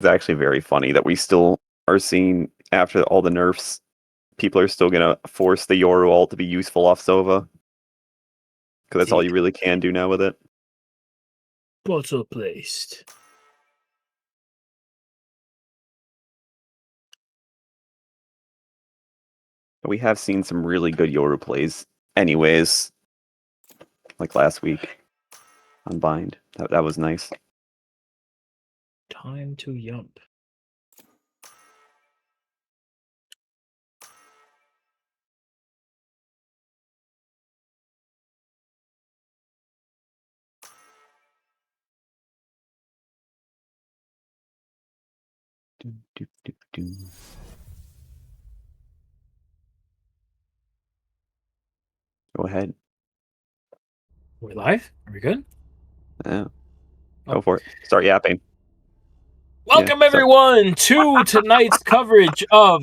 It's actually very funny that we still are seeing, after all the nerfs, people are still going to force the Yoru ult to be useful off Sova. Because that's all you really can do now with it. Bottle placed. We have seen some really good Yoru plays anyways. Like last week on Bind. That was nice. Time to yump. Go ahead. Are we live? Are we good? Yeah. Go for it. Start yapping. Welcome everyone to tonight's coverage of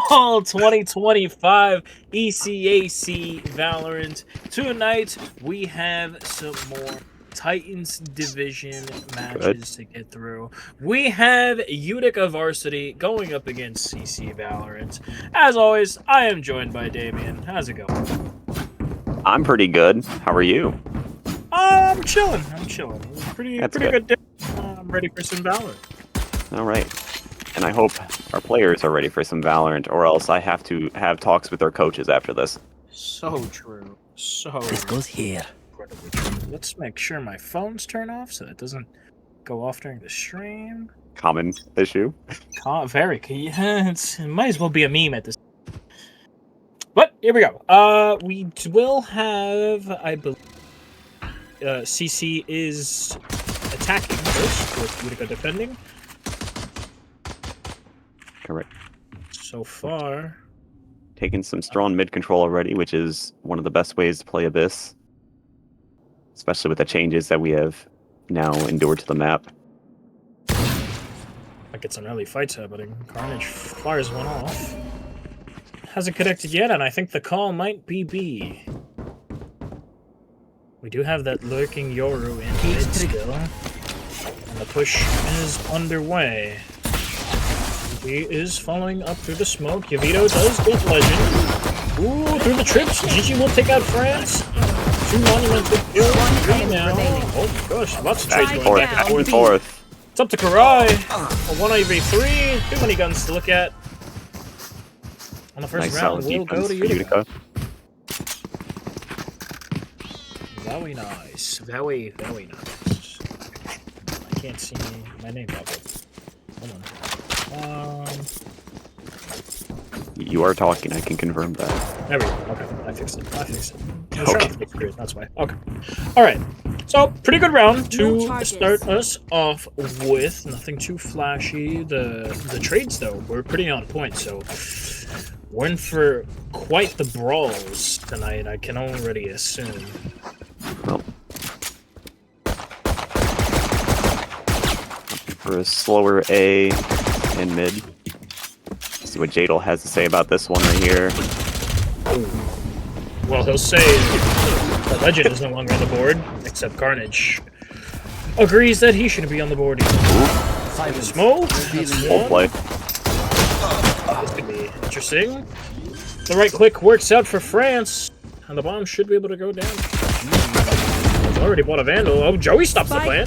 Fall 2025 ECAC Valorant. Tonight we have some more Titans division matches to get through. We have Utica Varsity going up against CC Valorant. As always, I am joined by Damien. How's it going? I'm pretty good. How are you? I'm chilling. Pretty good day. I'm ready for some Valorant. All right. And I hope our players are ready for some Valorant, or else I have to have talks with their coaches after this. So true. This goes here. Incredibly true. Let's make sure my phone's turned off so that it doesn't go off during the stream. Common issue. Very. Yeah, it might as well be a meme at this. But here we go. We will have, I believe, CC is attacking first with Utica defending. Correct. So far, taking some strong mid control already, which is one of the best ways to play Abyss, especially with the changes that we have now endured to the map. I get some early fights happening. Carnage fires one off. Hasn't connected yet, and I think the call might be B. We do have that lurking Yoru in mid still, and the push is underway. He is following up through the smoke. Yavito does get legend. Ooh, through the trips. Gigi will take out France. 2 monumental kills. 3 now. Oh gosh, lots of trades going back and forth. It's up to Karai. A 1v3. Too many guns to look at. On the first round, we'll go to Utica. Very nice. Very nice. I can't see my name bubble. Hold on. You are talking, I can confirm that. There we go. Okay, I fixed it. Okay. That's why. Okay. Alright. So, pretty good round to start us off with. Nothing too flashy. The trades, though, were pretty on point, so we're in for quite the brawls tonight, I can already assume. Well, for a slower A in mid. See what Jadal has to say about this one right here. Well, he'll say the legend is no longer on the board, except Carnage agrees that he shouldn't be on the board either. Smoke. Full play. This could be interesting. The right click works out for France, and the bomb should be able to go down. He's already bought a Vandal. Oh, Joey stops the plan.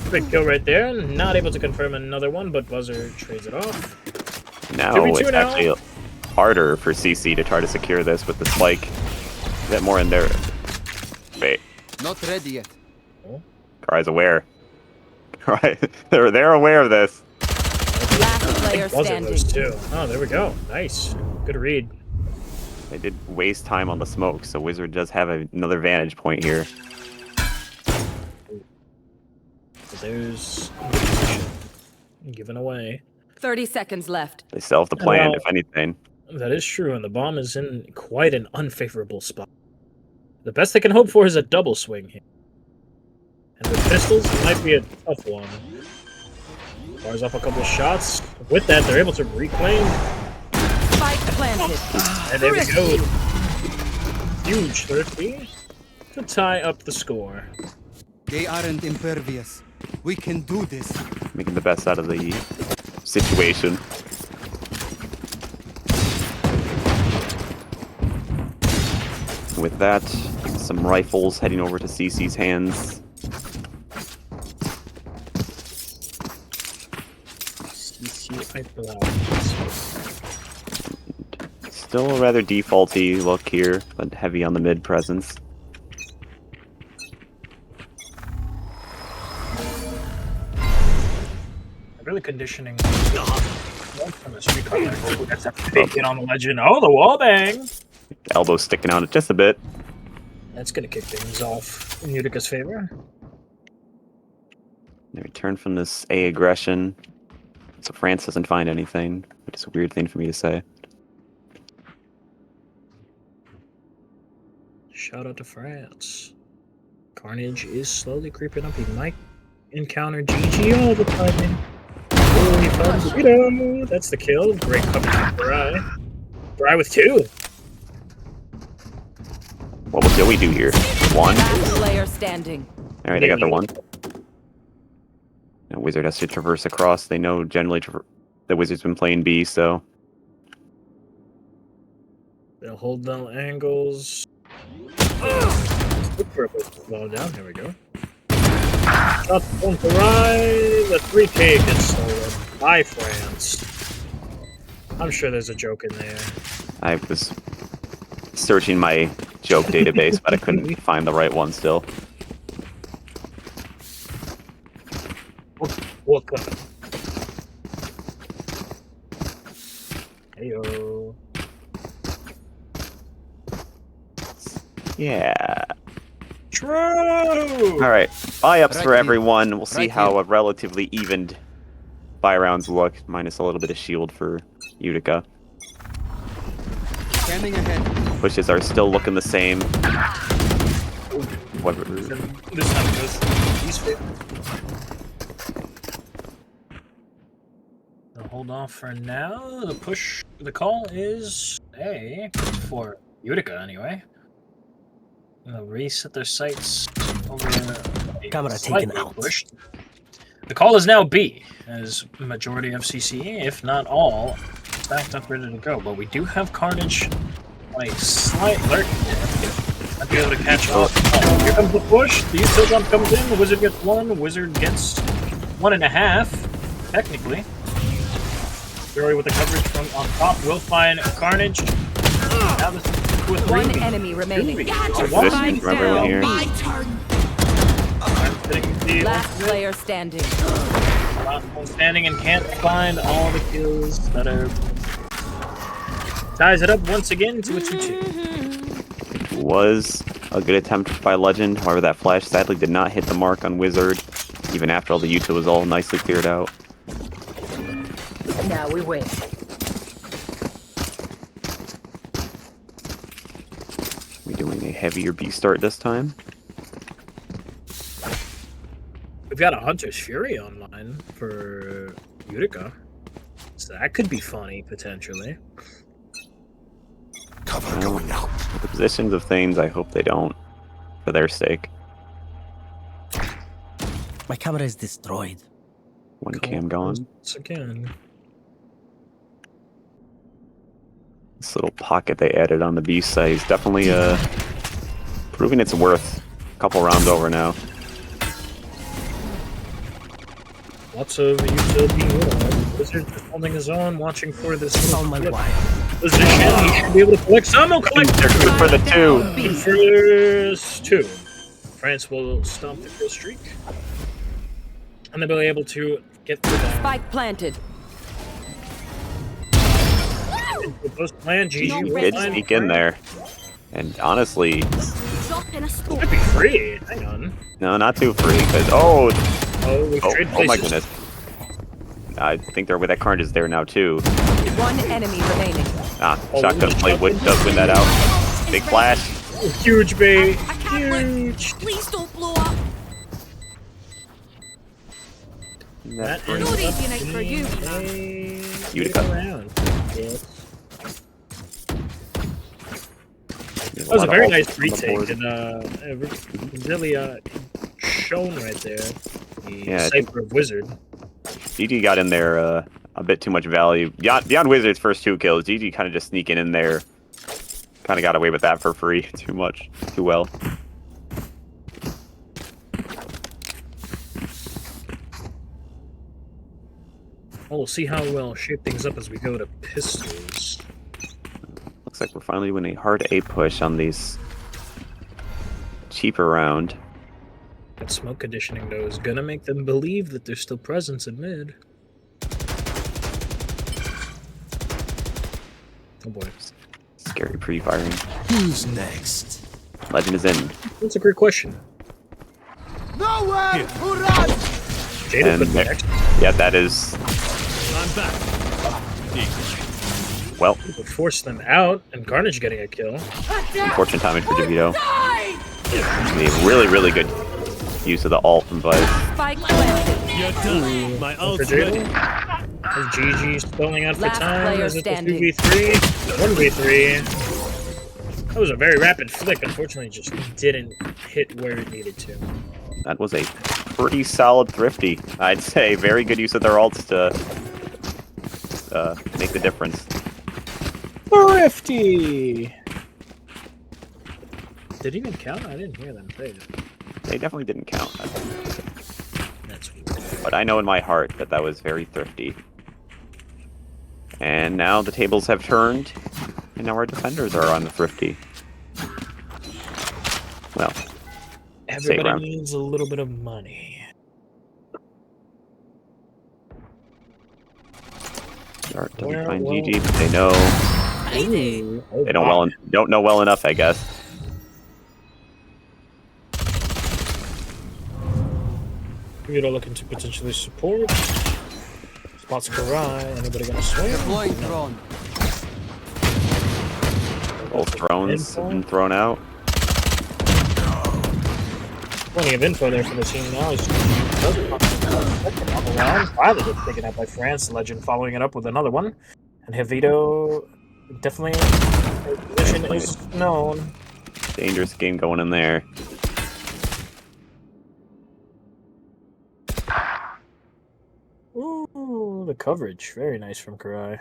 Big kill right there. Not able to confirm another one, but Buzzer trades it off. Now it's actually harder for CC to try to secure this with the spike. Get more in there. Wait. Not ready yet. Karai's aware. Right. They're aware of this. Last player standing. Too. Oh, there we go. Nice. Good read. They did waste time on the smoke, so Wizard does have another vantage point here. There's given away. 30 seconds left. They still have the plan, if anything. That is true, and the bomb is in quite an unfavorable spot. The best they can hope for is a double swing here. And with pistols, it might be a tough one. Fires off a couple shots. With that, they're able to reclaim. Spike planted. And there we go. Huge 30 to tie up the score. They aren't impervious. We can do this. Making the best out of the situation. With that, some rifles heading over to CC's hands. Still a rather defaulty look here, but heavy on the mid presence. Really conditioning. From the street car. That's a big hit on the legend. Oh, the wall bang! Elbow sticking out just a bit. That's gonna kick things off in Utica's favor. They return from this A aggression. So France doesn't find anything, which is a weird thing for me to say. Shout out to France. Carnage is slowly creeping up. He might encounter GG all the time. Holy fun. That's the kill. Great coverage from Bry. Bry with 2. What will we do here? 1. Last player standing. Alright, they got the 1. Now Wizard has to traverse across. They know generally the Wizard's been playing B, so... They'll hold down angles. Look for a place to slow down. Here we go. Shot from Bry. The 3K gets stolen by France. I'm sure there's a joke in there. I was searching my joke database, but I couldn't find the right one still. Welcome. Heyo. Yeah. True! Alright, buy-ups for Right here. everyone. We'll see Right how here. a relatively evened buy rounds look, minus a little bit of shield for Utica. Scanning ahead. Pushes are still looking the same. What, This time it goes East favor. They'll hold off for now. The call is A for Utica anyway. They'll reset their sights over Camera slightly taken out. pushed. The call is now B, as majority of CCE, if not all, stacked up ready to go. But we do have Carnage on a slight lurk. Might be able to catch up. Oh, here comes the push. The util jump comes in. The Wizard gets 1. The Wizard gets 1.5, technically. Fury with the coverage from on top will find Carnage. Now this is with 1 3. enemy remaining. position for everyone here? Last player standing. Last one standing and can't find all the kills that are... Ties it up once again to a 2-2. was a good attempt by Legend. However, that flash sadly did not hit the mark on Wizard, even after all the util was all nicely cleared out. Now we win. We're doing a heavier B start this time. We've got a Hunter's Fury online for Utica. So that could be funny, potentially. Cover going out. With the positions of things, I hope they don't, for their sake. My camera is destroyed. One cam gone. Once again. This little pocket they added on the B side is definitely proving its worth. A couple rounds over now. Lots of utility. Wizard just holding his own, watching for this On my wire. position. He should be able to collect some. He'll collect They're good for the 2. first 2. France will stomp the kill streak. And they'll be able to get through that. Spike planted. Into post plan, GG will Did find sneak in there. And honestly, Might be free. Hang on. no, not too free, because We've traded oh my places. goodness. I think they're with that Carnage is there now too. 1 enemy remaining. Shotgun play does win that out. Big flash. Huge bait. I can't win. Huge. Please don't blow up. That That's ends Good up evening for you. being a Utica. round. Yes. That was a very nice retake and really shown right there. The Cypher of Wizard. GG got in there a bit too much value. Beyond Wizard's first 2 kills, GG kind of just sneaking in there. Kind of got away with that for free too well. Well, we'll see how we'll shape things up as we go to pistols. Looks like we're finally doing a hard A push on these cheaper round. That smoke conditioning, though, is gonna make them believe that there's still presence in mid. Oh boy. Scary pre-firing. Who's next? Legend is in. That's a great question. Nowhere to run! Jada And could be next. yeah, that is... I'm back. Well, It would force them out, and Carnage getting a kill. unfortunate timing for DeVito. A really good use of the ult from Vice. Spike planted. You're done. My For ult's Jada. ready. Is GG spelling out for Last time? player Is it the standing. 2v3? 1v3. That was a very rapid flick. Unfortunately, just didn't hit where it needed to. That was a pretty solid thrifty. I'd say very good use of their ults to make the difference. Thrifty! Did he even count? I didn't hear them say it. They definitely didn't count. That's weird. But I know in my heart that that was very thrifty. And now the tables have turned, and now our defenders are on the thrifty. Well, Everybody round. needs a little bit of money. start to Well, find well. GG, but they know Ooh, they don't know well enough, I guess. Vito looking to potentially support. Spots Karai. Anybody gonna swing? Deploying drone. Both drones have been thrown out. Plenty of info there for the team now. He's on the round. Finally gets taken out by France. Legend following it up with another one. And Javito definitely his position is known. Dangerous game going in there. Ooh, the coverage. Very nice from Karai.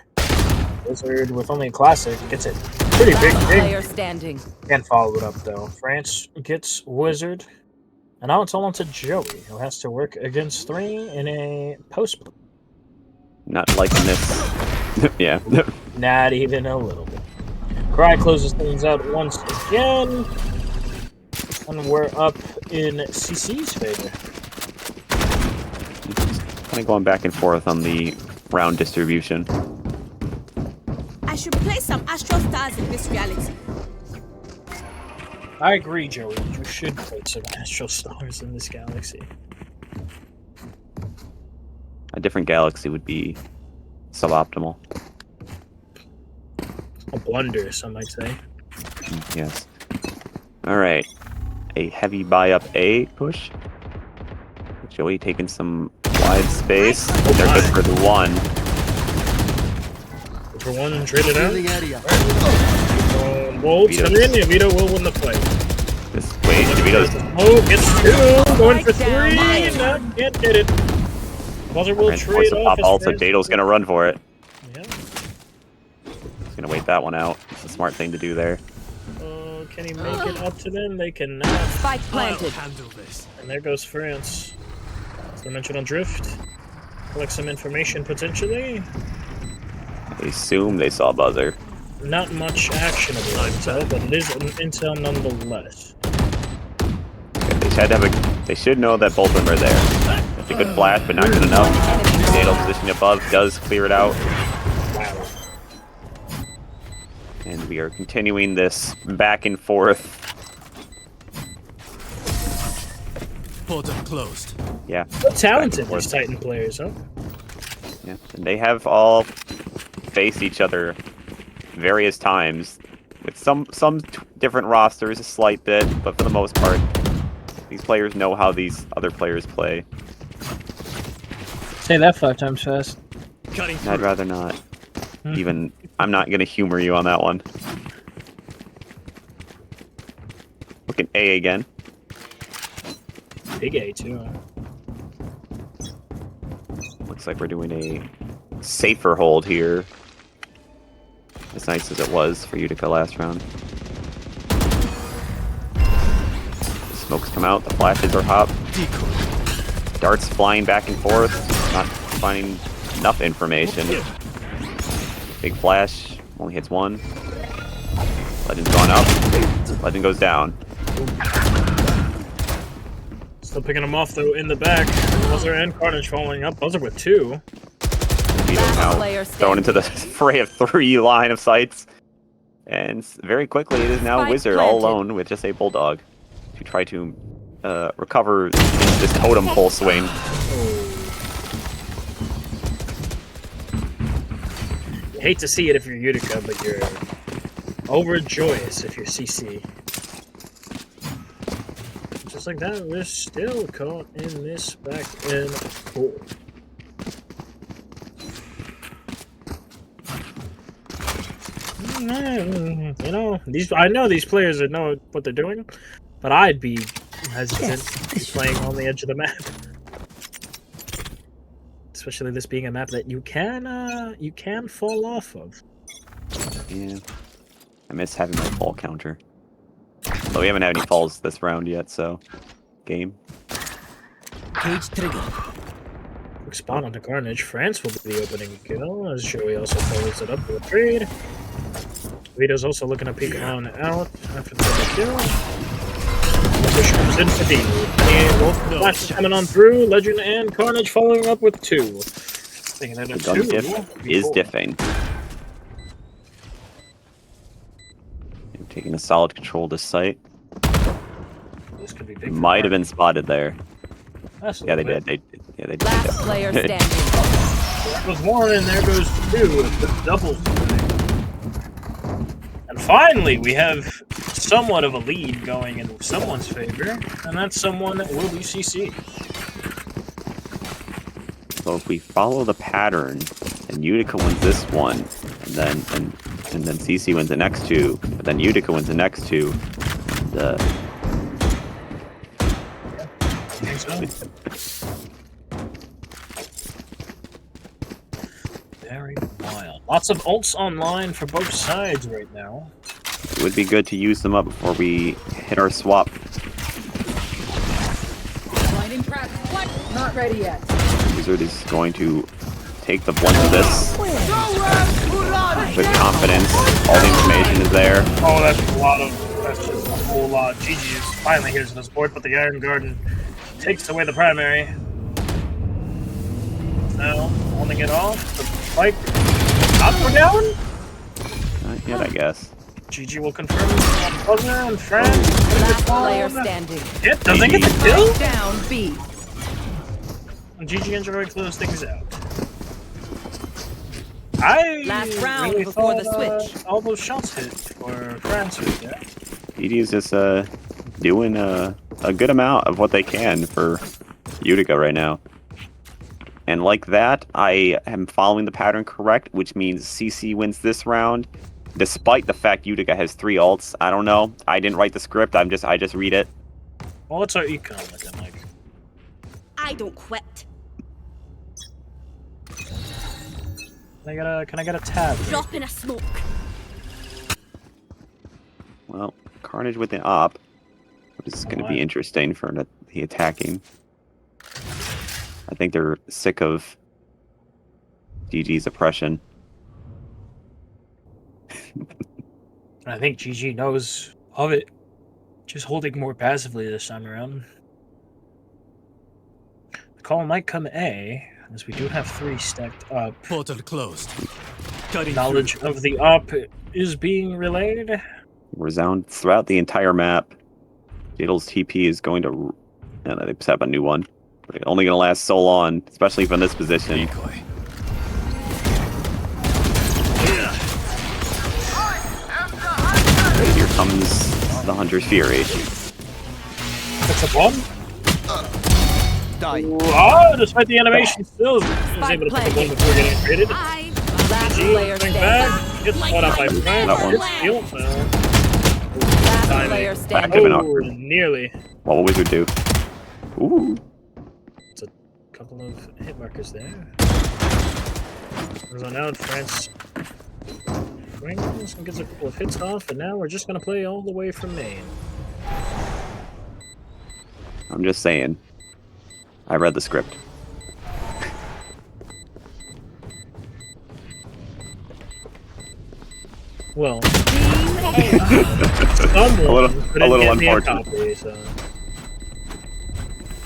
Wizard with only a classic gets it pretty big. Last player standing. Can't follow it up though. France gets Wizard. And now it's all on to Joey, who has to work against 3 in a post. Not liking this. Yeah. Not even a little bit. Cry closes things out once again. And we're up in CC's favor. Kind of going back and forth on the round distribution. I should play some Astral Stars in this reality. I agree, Joey. You should put some Astral Stars in this galaxy. A different galaxy would be suboptimal. A blunder, some might say. Yes. Alright. A heavy buy up A push. Joey taking some wide space. They're good for the one. For one, traded out. Healing area. Wolves come in, Vito will win the fight. This way, DeVito's Oh, gets 2, going for Strike 3, down. no, can't get it. Buzzer will trying to force trade the off pop ult, so France- Dado's gonna run for it. Yeah. He's gonna wait that one out. It's a smart thing to do there. Can he make it up to them? They cannot. Spike planted. Handle this. And there goes France. Dimensional drift. Collect some information potentially. I assume they saw Buzzer. Not much actionable intel, but it is intel nonetheless. They should know that both of them are there. It's a good flash, but not good enough. Dado position above does clear it out. Wow. And we are continuing this back and forth. Portal closed. Yeah. So talented, forth. these Titan players, huh? Yeah. And they have all faced each other various times with some different rosters, a slight bit, but for the most part, these players know how these other players play. Say that 5 times fast. Cutting And I'd through. rather not. Even, I'm not going to humor you on that one. Looking A again. Big A, too. Looks like we're doing a safer hold here. As nice as it was for Utica last round. The smokes come out, the flashes are hot. Decoy. Darts flying back and forth, not finding enough information. Big flash, only hits one. Legend's gone up, Legend goes down. Still picking him off though in the back. Buzzer and Carnage following up. Buzzer with 2. Vito's now thrown into the fray of 3 line of sights. And very quickly it is now Spike Wizard all planted. alone with just a Bulldog to try to recover this totem pole swing. You hate to see it if you're Utica, but you're overjoyous if you're CC. Just like that, we're still caught in this back end hole. You know, I know these players that know what they're doing, but I'd be hesitant to be playing on the edge of the map. Especially this being a map that you can fall off of. Yeah. I miss having my fall counter. But we haven't had any falls this round yet, so game. Cage trigger. Quick spot onto Carnage. France will be the opening kill, as Joey also follows it up with a trade. Vito's also looking to peek around out after the double kill. Push comes in for D. And both flashes coming on through. Legend and Carnage following up with 2. Thinking that The a gun 2 diff is before. diffing. And taking a solid control of this site. This could be big. Might have been spotted there. That's a Yeah, they little did. bit. They did. Last player standing. There goes 1, and there goes 2. The double. And finally, we have somewhat of a lead going in someone's favor, and that someone will be CC. So if we follow the pattern, and Utica wins this one, and then CC wins the next 2, but then Utica wins the next 2, Very wild. Lots of ults online for both sides right now. it would be good to use them up before we hit our swap. Blinding trap. What? Not ready yet. Wizard is going to take the blunt of this with confidence. All the information is there. Oh, that's just a whole lot. GG is finally here to the support, but the Iron Garden takes away the primary. Now, holding it off. The spike not go down. Not yet, I guess. GG will confirm Buzzer and France. Last player standing. It doesn't get the kill. Down B. And GG enjoying close things out. Last round really before the thought, switch. All those shots hit for France right there. DD is just doing a good amount of what they can for Utica right now. And like that, I am following the pattern correct, which means CC wins this round, despite the fact Utica has 3 ults. I don't know. I didn't write the script. I just read it. Well, what's our econ looking like? I don't quit. Can I get a tab? Drop in a smoke. Well, Carnage with the op, which is going to be interesting for the attacking. I think they're sick of GG's oppression. I think GG knows of it. Just holding more passively this time around. The call might come A, as we do have 3 stacked up. Portal closed. Cutting Knowledge through. of the op is being relayed. Resound throughout the entire map. Jadal's TP is going to... And they set up a new one. But it's only going to last so long, especially from this position. Decoy. Here comes the Hunter's Fury. What's up, one? Die. Oh, despite the animation, still was Spike able to put the planted. one before getting traded. I Last GG player coming standing. back. Gets caught up by France. That one. Gets steal. Last Timing. player Back standing. to an Oh, nearly. What will Wizard do? Ooh. couple of hit markers there. Comes on out, France. Swings and gets a couple of hits off, and now we're just gonna play all the way from Maine. I'm just saying. I read the script. Well, Team A. someone a little get me a unfortunate. copy, so.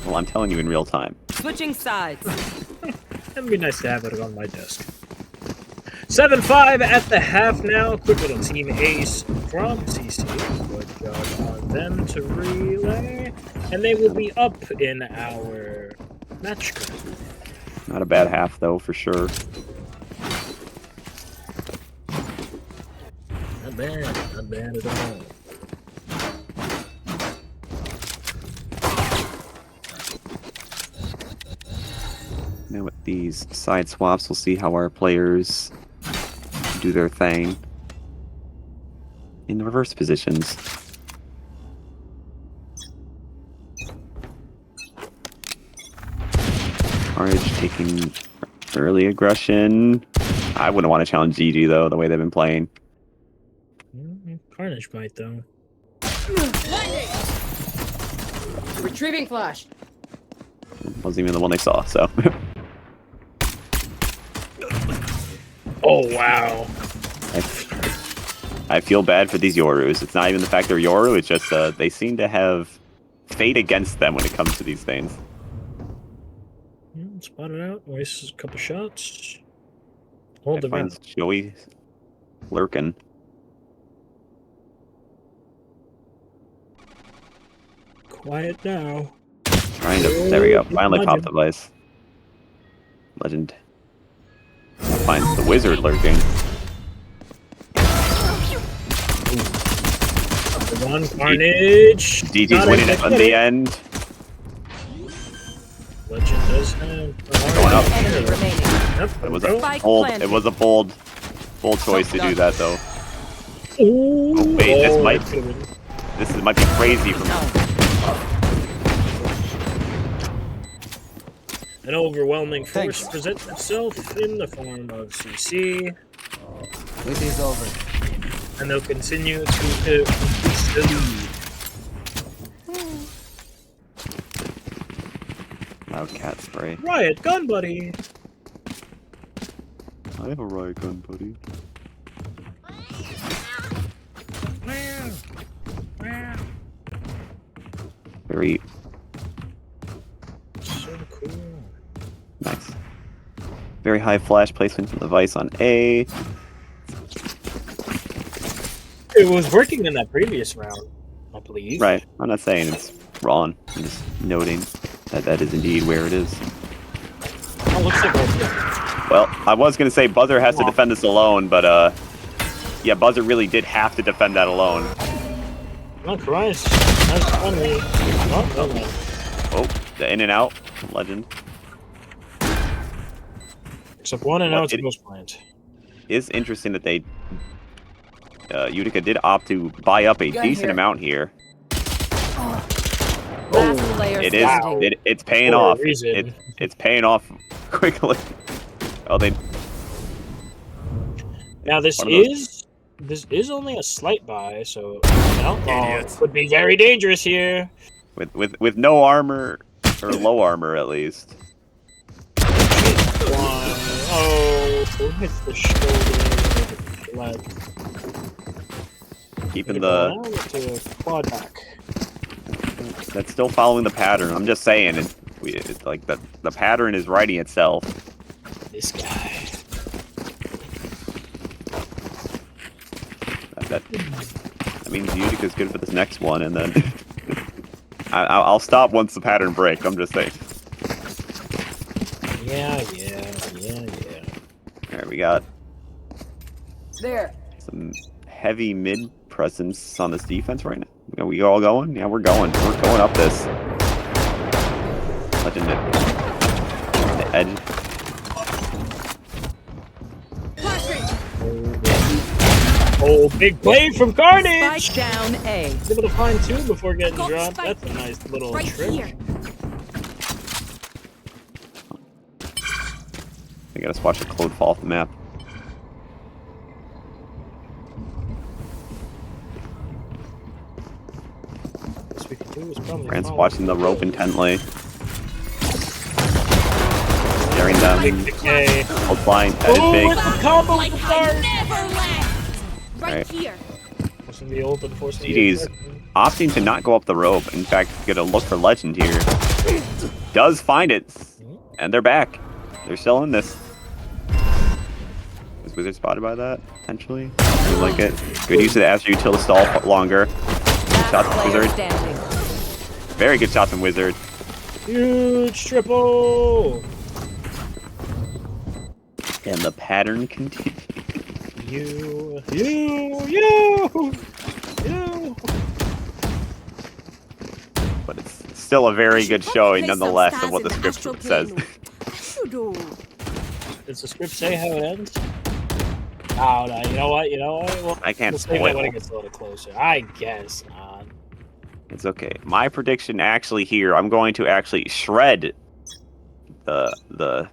Well, I'm telling you in real time. Switching sides. It'd be nice to have it on my desk. 7-5 at the half now. Quick little team ace from CC. Good job on them to relay. And they will be up in our match currently. Not a bad half, though, for sure. Not bad at all. Now with these side swaps, we'll see how our players do their thing in the reverse positions. Carnage taking early aggression. I wouldn't want to challenge GG though, the way they've been playing. Carnage might though. Retrieving flash. Wasn't even the one they saw, so. Oh wow. I feel bad for these Yorus. It's not even the fact they're Yoru, it's just they seem to have fate against them when it comes to these things. Spot it out. Wastes a couple shots. Hold the Finds ground. Joey lurking. Quiet now. Trying to. There we go. Finally popped the device. Legend finds the wizard lurking. One Carnage. DG's Not winning a it on the end. Legend does have Going up. Enemy remaining. Yep, It was there a we go. Spike bold. planted. It was a bold choice to do that though. Ooh, Oh, wait, this might- that could've been- This might be crazy from. An overwhelming force Thanks. presents itself in the form of CC, It is over. and they'll continue to increase the lead. Loud cat spray. Riot gun, buddy. I have a riot gun, buddy. Very So cool. nice. Very high flash placement from the device on A. It was working in that previous round, I believe. Right. I'm not saying it's wrong. I'm just noting that that is indeed where it is. Oh, looks like both. Well, I was gonna say Buzzer has to defend this alone, but yeah, Buzzer really did have to defend that alone. Oh, Christ. That's funny. Oh, no, no. Oh, the in and out, legend. Except one and Well, now it's it- Ghost Plant. It's interesting that they Utica did opt to buy up a Gun decent here. amount here. Last player It is. standing. It's paying For a off. reason. It's paying off quickly. Oh, they. Now this One of those- is only a slight buy, so alcohol could be very dangerous here. With no armor or low armor at least. One. Oh, hit the shoulder, the leg. Keeping the. To quad back. That's still following the pattern. I'm just saying it's like the pattern is writing itself. This guy. That means Utica's good for this next one, and then I'll stop once the pattern breaks. I'm just saying. Yeah. All right, we got There. some heavy mid presence on this defense right now. Are we all going? Yeah, we're going. We're going up this. Legend the edge. Oh, big play from Carnage! Spike down A. He's able to find two before getting Got dropped. spike. That's a nice little Right trick. here. I gotta watch a clone fall off the map. Best we can do is probably Brand's follow. watching the rope intently. Staring them. Big decay. Hold flying. That is Oh, big. it's a combo Like with the I stars! never left. Right Alright. here. Forcing the ult and forcing the GG's opting to not go up the rope. In fact, gonna look for Legend here. Does find it. And they're back. They're still in this. Is Wizard spotted by that? Potentially? I like it. Good use of the Astro Util to stall longer. Good shot from Wizard. Very good shot from Wizard. Huge triple! And the pattern continues. You. But it's still a very good showing, Place some nonetheless, of stars what the in script astral says. plane. You do. Does the script say how it ends? Oh, no, you know what? Well, I can't we'll save that when spoil. it gets a little closer. I guess not. It's okay. My prediction actually here, I'm going to actually shred the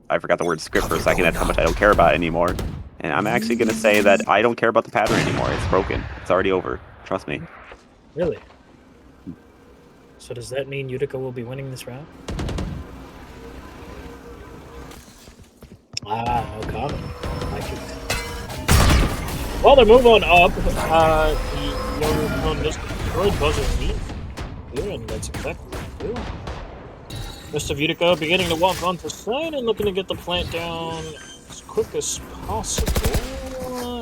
I forgot the word script for a second. That's how much I don't care about it anymore. And I'm actually going to say that I don't care about the pattern anymore. It's broken. It's already over. Trust me. Really? So does that mean Utica will be winning this round? Ah, no comment. I can... Well, they move on up. The young one just destroyed buzzer lead. Yeah, and that's exactly what they do. Rest of Utica beginning to walk onto site and looking to get the plant down as quick as possible.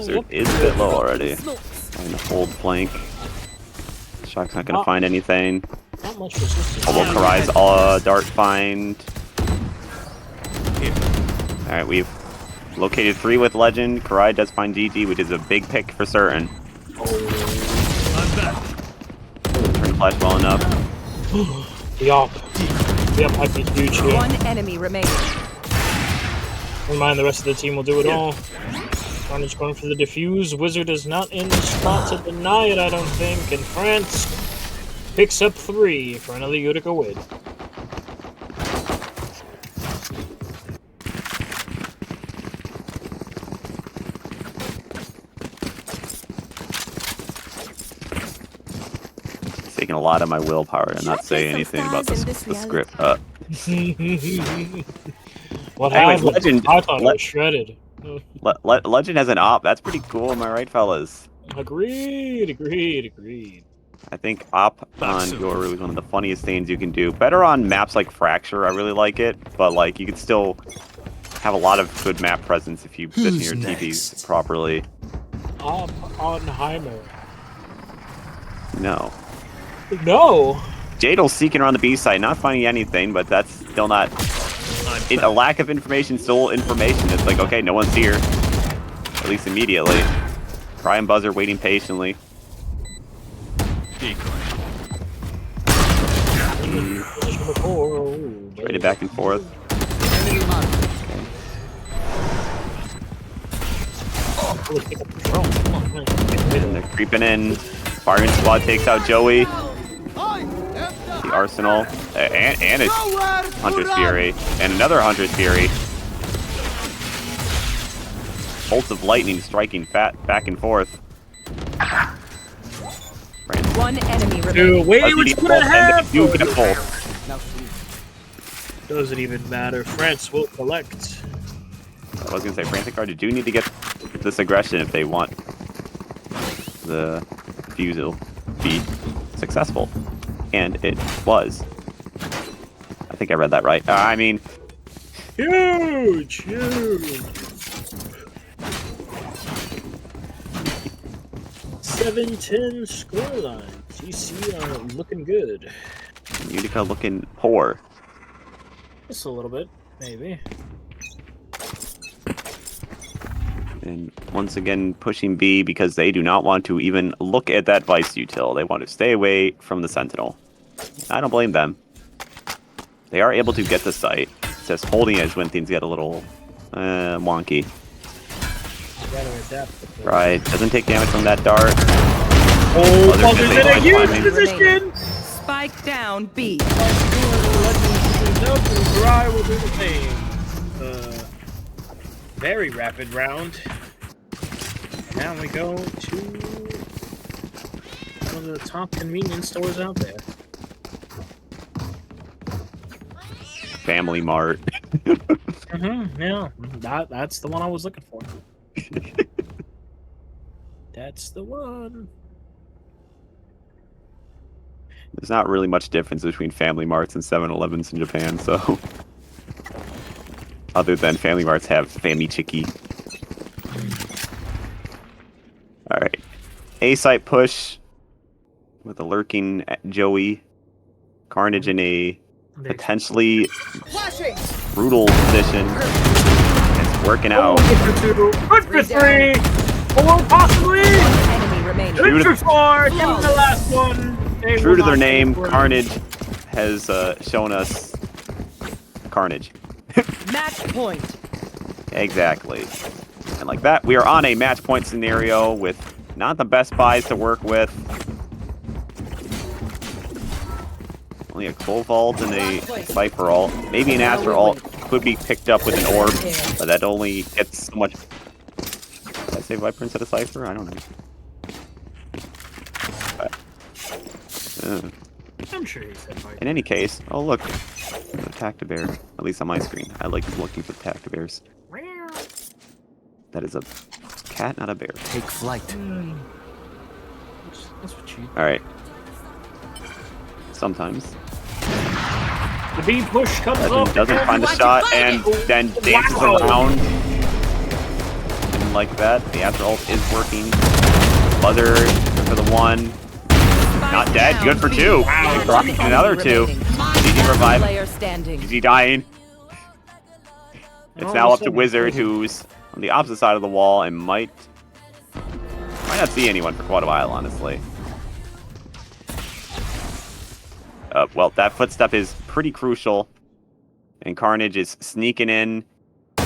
So it is a bit low already. Trying to hold flank. Shock's not going to find anything. Not much resistance. Although Karai's dart find. Alright, we've located 3 with Legend. Karai does find GG, which is a big pick for certain. Turn the flash well enough. Yup. Yep, might be huge here. One enemy remaining. Never mind, the rest of the team will do it all. Carnage going for the defuse. Wizard is not in the spot to deny it, I don't think. And France picks up 3 for another Utica win. It's taking a lot of my willpower to not say anything about the script. What Anyways, happened? Legend- I thought it was shredded. Legend has an op. That's pretty cool. Am I right, fellas? Agreed. I think op on Yoru is one of the funniest things you can do. Better on maps like Fracture. I really like it, but like you could still have a lot of good map presence if you position your TPs properly. Oppenheimer. No. No! Jadel's seeking around the B side, not finding anything, but that's still not... a lack of information, still information. It's like, okay, no one's here. At least immediately. Cry and Buzzer waiting patiently. Traded back and forth. And they're creeping in. Firing Squad takes out Joey. The Arsenal. And a Hunter's Fury. And another Hunter's Fury. Bolts of lightning striking back and forth. One enemy remaining. Dude, wait, which could have You get a pull. Doesn't even matter. France will collect. I was gonna say, Frantic Guard do need to get this aggression if they want the fuse to be successful. And it was. I think I read that right. I mean... Huge! 7-10 scoreline. GC are looking good. Utica looking poor. Just a little bit, maybe. And once again, pushing B because they do not want to even look at that Vice util. They want to stay away from the Sentinel. I don't blame them. They are able to get the site. It's just holding edge when things get a little wonky. Right, doesn't take damage from that dart. Oh, Buzzer's in a huge position! Spike down B. Dry will do the same. very rapid round. And now we go to one of the top convenience stores out there. Family Mart. Yeah, that's the one I was looking for. That's the one. There's not really much difference between Family Marts and 7-Elevens in Japan, so... Other than Family Marts have Famichiki. Alright. A-site push with a lurking Joey. Carnage in a potentially brutal position. It's working out. Good for 3! Or possibly! Enemy remaining. Good for 4! Give them the last one! They True will to their not name, take Carnage has shown us Carnage. Match point. Exactly. And like that, we are on a match point scenario with not the best buys to work with. Only a Cobalt and a Viper ult. Maybe an Astra ult could be picked up with an orb, but that only gets so much... Did I say Viper instead of Cypher? I don't know. I'm sure he said Viper. In any case, oh look, the Tactibear. At least on my screen. I like looking for the Tactibears. That is a cat, not a bear. Take flight. That's what you... Alright. Sometimes. The B push comes Legend up. doesn't find the shot and then dances around. And like that, the after ult is working. Buzzer for the 1. Not dead, good for 2. Wow. Dropping another 2. GG revive. Player standing. GG dying. It's now up to Wizard, who's on the opposite side of the wall and might not see anyone for quite a while, honestly. Well, that footstep is pretty crucial. And Carnage is sneaking in.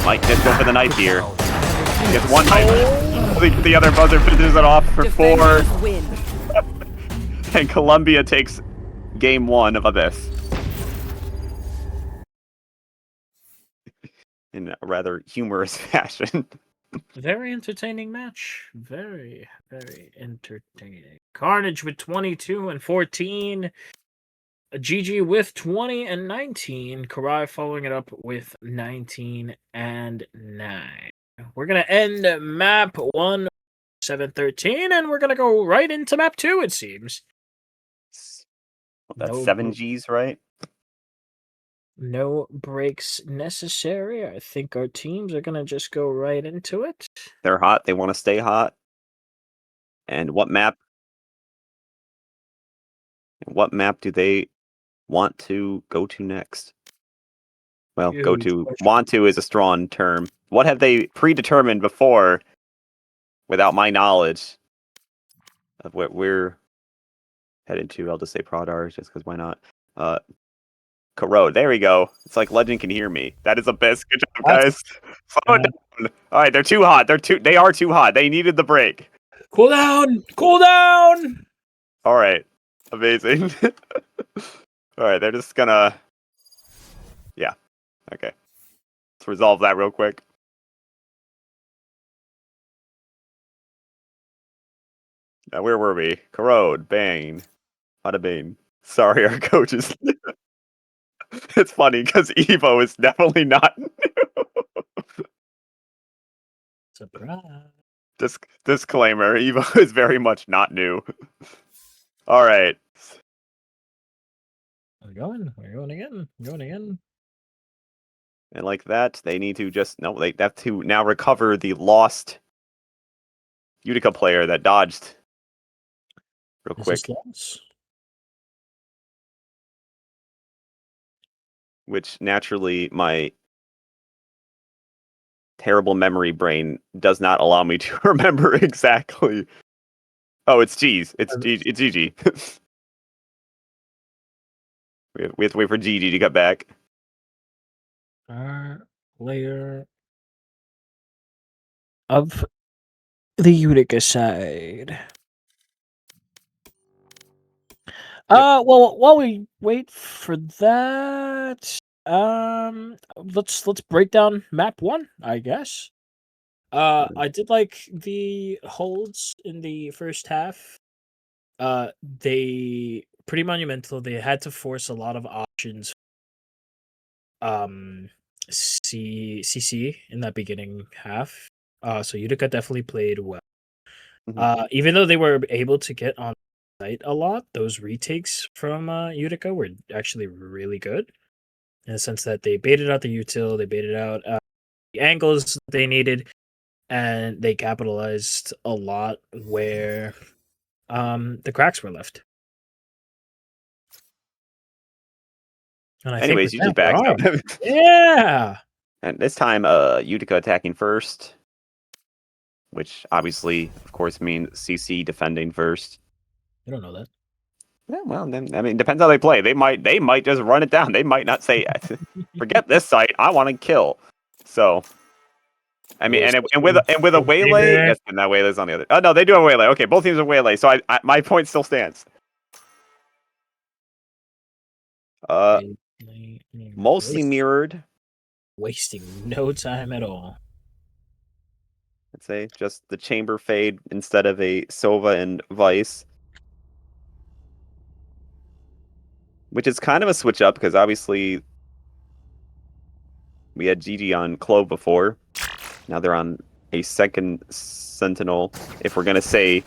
Might just go for the knife here. Gets 1 knife. The other buzzer finishes it off for 4. Defenders win. And Columbia takes game 1 of Abyss. In a rather humorous fashion. Very entertaining match. Very, very entertaining. Carnage with 22 and 14. GG with 20 and 19. Karai following it up with 19 and 9. We're going to end map 1, 7-13, and we're going to go right into map 2, it seems. That's 7 Gs, right? No breaks necessary. I think our teams are going to just go right into it. They're hot. They want to stay hot. And what map do they want to go to next? Well, go to. Want to is a strong term. What have they predetermined before, without my knowledge, of what we're headed to? I'll just say Prodar, just because why not? Corrode. There we go. It's like Legend can hear me. That is Abyss. Good job, guys. Slow it down. All right, they're too hot. They are too hot. They needed the break. Cool down. Cool down. All right. Amazing. All right, they're just gonna... Yeah. Okay. Let's resolve that real quick. Now, where were we? Corrode, Bane. Bada Bane. Sorry, our coaches. It's funny, because Evo is definitely not new. Surprise. Disclaimer, Evo is very much not new. All right. We're going again. And like that, they need to just... No, they have to now recover the lost Utica player that dodged real quick. Which naturally my terrible memory brain does not allow me to remember exactly. Oh, it's G's. It's GG. We have to wait for GG to get back. Our player of the Utica side. Well, while we wait for that, let's break down map 1, I guess. I did like the holds in the first half. They pretty monumental. They had to force a lot of options. CC in that beginning half. So Utica definitely played well. Even though they were able to get on site a lot, those retakes from Utica were actually really good in the sense that they baited out the util, they baited out the angles they needed, and they capitalized a lot where the cracks were left. And I Anyways, think you just backed up. yeah. And this time, Utica attacking first, which obviously, of course, means CC defending first. I don't know that. Yeah, well, then I mean, it depends how they play. They might just run it down. They might not say, "Forget this site. I want to kill." So, I mean, and with a waylay, yes, and that waylay's on the other. Oh no, they do have waylay. Okay, both teams are waylay. So I my point still stands. Mostly mirrored. Wasting no time at all. I'd say just the chamber fade instead of a Sova and Vice. Which is kind of a switch up because obviously we had GG on Clove before. Now they're on a second Sentinel. If we're gonna say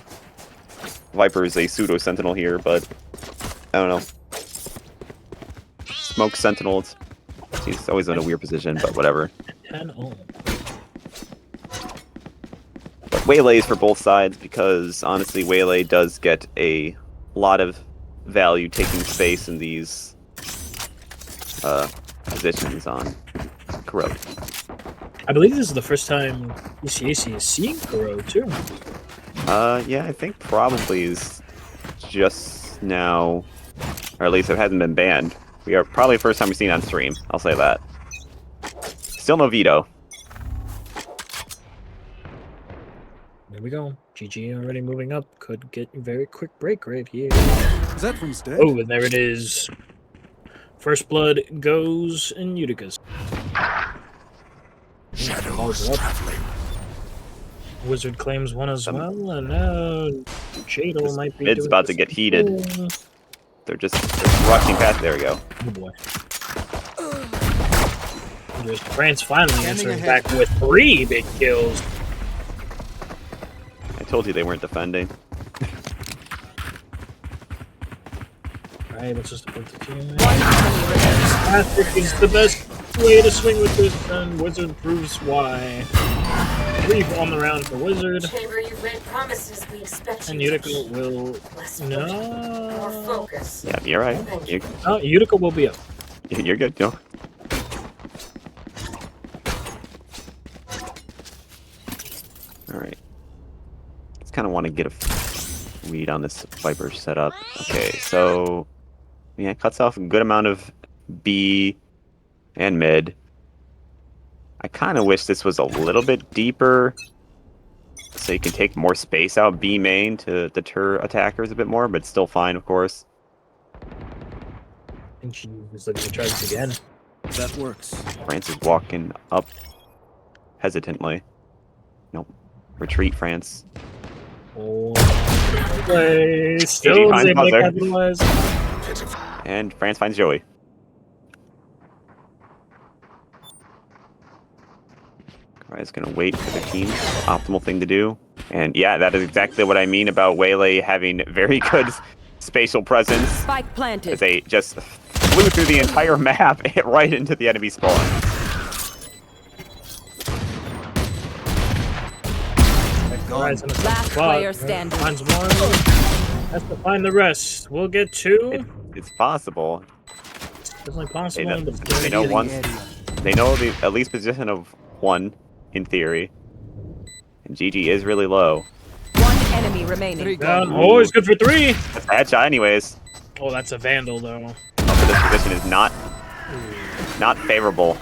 Viper is a pseudo Sentinel here, but I don't know. Smoke Sentinel. He's always in a weird position, but whatever. 10-0. But waylays for both sides because honestly, waylay does get a lot of value taking space in these positions on Corrode. I believe this is the first time ECAC is seeing Corrode too. Yeah, I think probably is just now, or at least it hasn't been banned. We are probably the first time we've seen it on stream. I'll say that. Still no veto. There we go. GG already moving up. Could get a very quick break right here. Is that from Stead? Oh, and there it is. First blood goes in Utica's. Shadows traveling. Wizard claims one as well, and now Jadal might be. Mid's about to get heated. They're just rushing past. There we go. Oh boy. There's France finally answering back with 3 big kills. I told you they weren't defending. Alright, let's just put the team. Classic is the best way to swing with this, and Wizard proves why. 3 on the round for Wizard. Chamber, you've made promises we expect And you Utica to keep. will. Less No. more focus. Yeah, you're right. No, Utica will be up. You're good. No. Alright. Just kind of want to get a read on this Viper setup. Okay, so yeah, it cuts off a good amount of B and mid. I kind of wish this was a little bit deeper so you can take more space out B main to deter attackers a bit more, but still fine, of course. I think she was looking to try this again. That works. France is walking up hesitantly. Nope. Retreat, France. Oh, play. Still is able to capitalize. And France finds Joey. Alright, gonna wait for the team. Optimal thing to do. And yeah, that is exactly what I mean about Waylay having very good spatial presence. Spike planted. As they just flew through the entire map right into the enemy spawn. Last player standing. Finds one. Has to find the rest. We'll get 2. It's possible. Definitely possible. They know one. They know the at least position of 1 in theory. And GG is really low. 1 enemy remaining. Down. Oh, he's good for 3. That's a headshot anyways. Oh, that's a Vandal though. Also, this position is not favorable.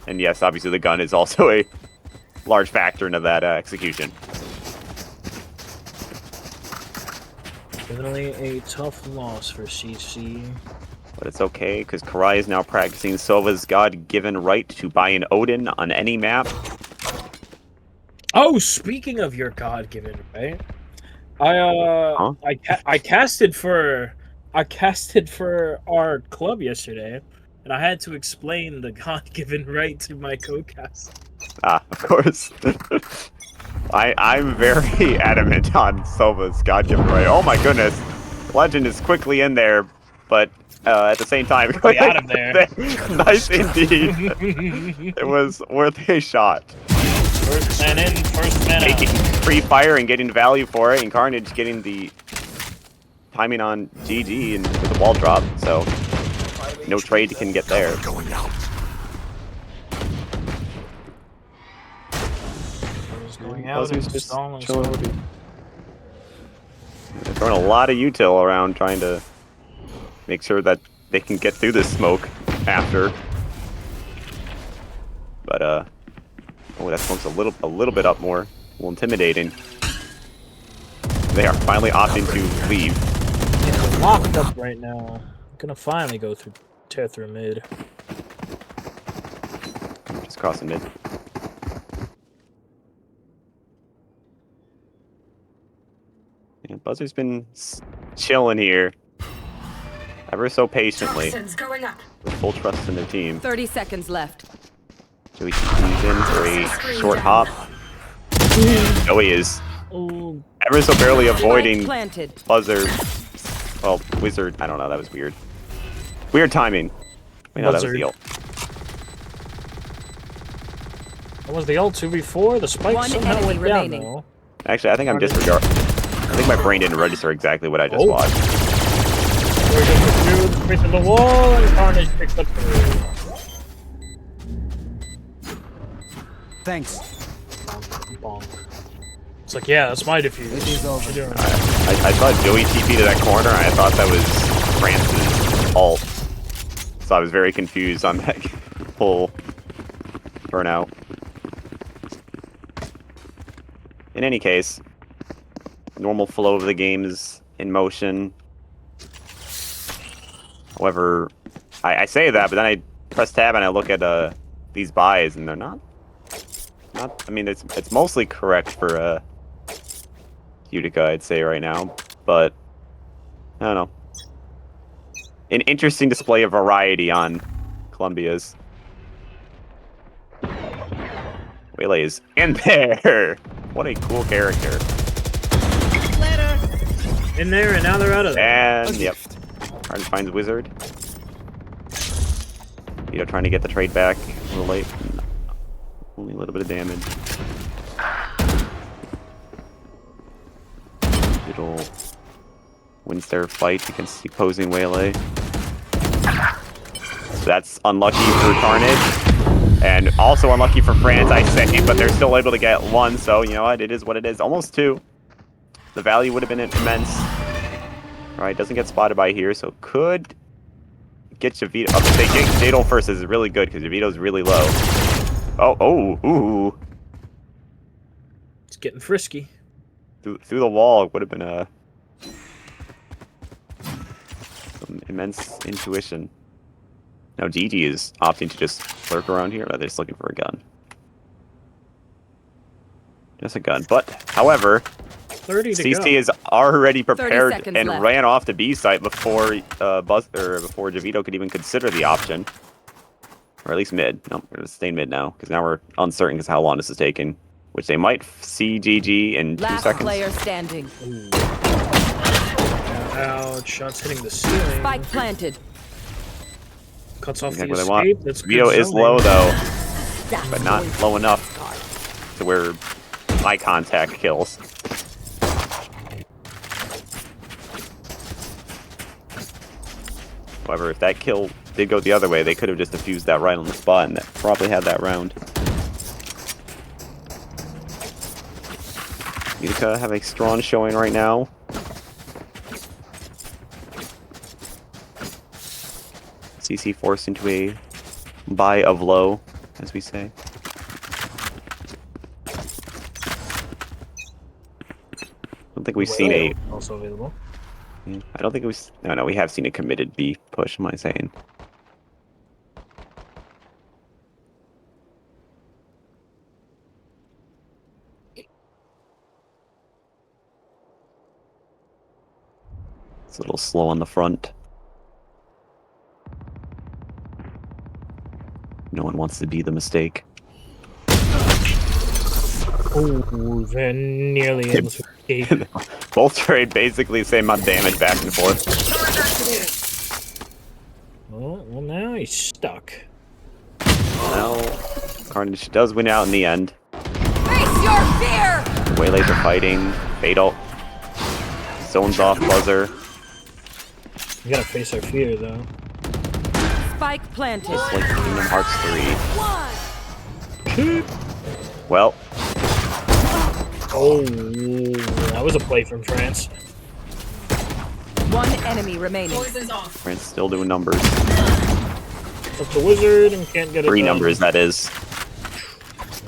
And yes, obviously the gun is also a large factor into that execution. Definitely a tough loss for CC. But it's okay, because Karai is now practicing Sova's god-given right to buy an Odin on any map. Oh, speaking of your God-given right, Huh? I casted for our club yesterday, and I had to explain the God-given right to my co-cast. Ah, of course. I'm very adamant on Sova's God-given right. Oh my goodness, Legend is quickly in there, but at the same time, Quickly out of there. nice indeed. It was worth a shot. First man in, first man Making out. free fire and getting value for it, and Carnage getting the timing on GG and with the wall drop, so no trade can get there. Going out. Going out Buzzer's and just stalling. chilling with it. They're throwing a lot of util around, trying to make sure that they can get through this smoke after. But oh, that smoke's a little bit up more, a little intimidating. They are finally opting to leave. They're locked up right now. I'm gonna finally tear through mid. Just crossing mid. Yeah, Buzzer's been chilling here, ever so patiently, Toxins going up. with full trust in their team. 30 seconds left. Joey comes in for a short hop. Joey is Oh, ever so barely Spike avoiding planted. Buzzer. Well, Wizard, I don't know, that was weird. Weird timing. Wait, no, that was Buzzard. the ult. what was the ult 2v4? The spike One somehow enemy went down remaining. though. Actually, I think I'm disregarding. I think my brain didn't register exactly what I just Oh. watched. We're just through, straight to the wall, and Carnage picks up through. Thanks. Bonk, bonk. It's like, yeah, that's my defuse. It is over. What you doing? I saw Joey TP to that corner, and I thought that was France's ult. So I was very confused on that full burnout. In any case, normal flow of the game is in motion. However, I say that, but then I press tab and I look at these buys, and they're not. I mean, it's mostly correct for Utica, I'd say right now, but I don't know. An interesting display of variety on Columbia's. Waylay is in there. What a cool character. In there, and now they're out of there. And yep, Carnage finds Wizard. Trying to get the trade back a little late. Only a little bit of damage. Vito wins their fight against the opposing Waylay. So that's unlucky for Carnage. And also unlucky for France, I say, but they're still able to get one, so you know what? It is what it is. Almost two. The value would have been immense. Alright, doesn't get spotted by here, so could get Javito. Jadol first is really good because Javito's really low. Ooh. It's getting frisky. Through the wall, it would have been some immense intuition. Now GG is opting to just lurk around here, or they're just looking for a gun. Just a gun. But, however, 30 to CC go. is already prepared seconds and left. ran off to B site before before Javito could even consider the option. Or at least mid. No, we're going to stay mid now, because now we're uncertain because how long this is taking. Which they might see GG in 2 Last seconds. player standing. Ouch, shots hitting the ceiling. Spike planted. Cuts off Exactly the what I escape. want. That's good Javito is zoning. low though, but not low enough to where eye contact kills. However, if that kill did go the other way, they could have just defused that right on the spot and that probably had that round. Utica have a strong showing right now. CC forced into a buy of low, as we say. I don't think we've seen a... Also available. I don't think we've... No, we have seen a committed B push, am I saying? It's a little slow on the front. No one wants to be the mistake. Oh, they're nearly able to escape. Both trade basically the same amount of damage back and forth. Oh, well, now he's stuck. Well, Carnage does win out in the end. Face your fear! Waylays are fighting. Fatal. Zones off buzzer. You gotta face our fear, though. Spike planted. Just like Kingdom Hearts 3. One. Well, Oh, that was a play from France. One enemy remaining. Poison's off. France still doing numbers. Up the wizard and can't get it 3 done. numbers, that is.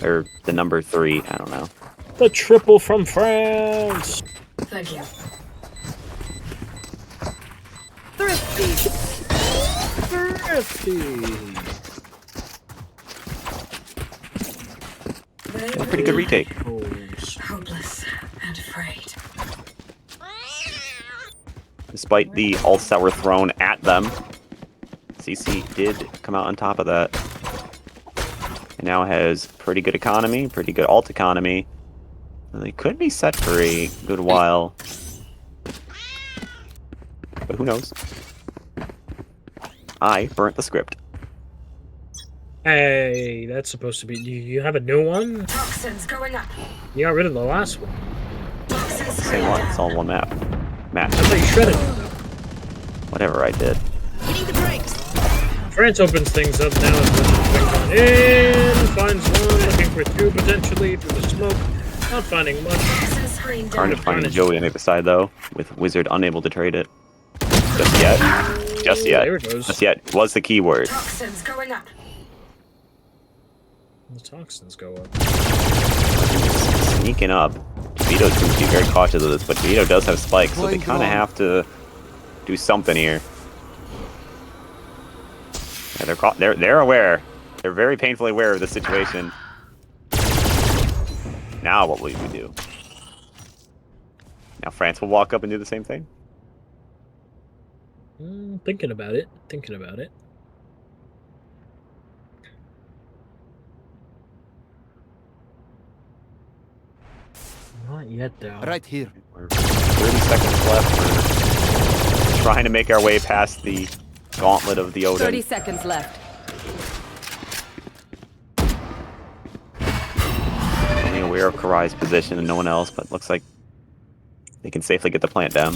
Or the number 3, I don't know. The triple from France. Thank you. Thrifty. Thrifty. A pretty good retake. Hopeless and afraid. Despite the ults that were thrown at them, CC did come out on top of that. And now has pretty good economy, pretty good ult economy. And they could be set for a good while. But who knows? I burnt the script. Hey, that's supposed to be... You have a new one? Toxins going up. You got rid of the last one. Toxins Same one, it's all one map. I thought you shredded it. Whatever I did. We need the brakes. France opens things up now. And finds one, looking for 2 potentially through the smoke. Not finding much. Toxin screen down. Carnage finding Joey on the other side though, with Wizard unable to trade it. Just yet. Just yet. There it goes. Just yet was the key word. Toxins going up. The toxins go up. Sneaking up. Vito seems to be very cautious of this, but Vito does have spikes, so they kind of have to do something here. Yeah, they're aware. They're very painfully aware of the situation. Now what will we do? Now France will walk up and do the same thing? Thinking about it. Thinking about it. Not yet, though. Right here. We're 30 seconds left. We're trying to make our way past the gauntlet of the Odin. 30 seconds left. Only aware of Karai's position and no one else, but looks like they can safely get the plant down.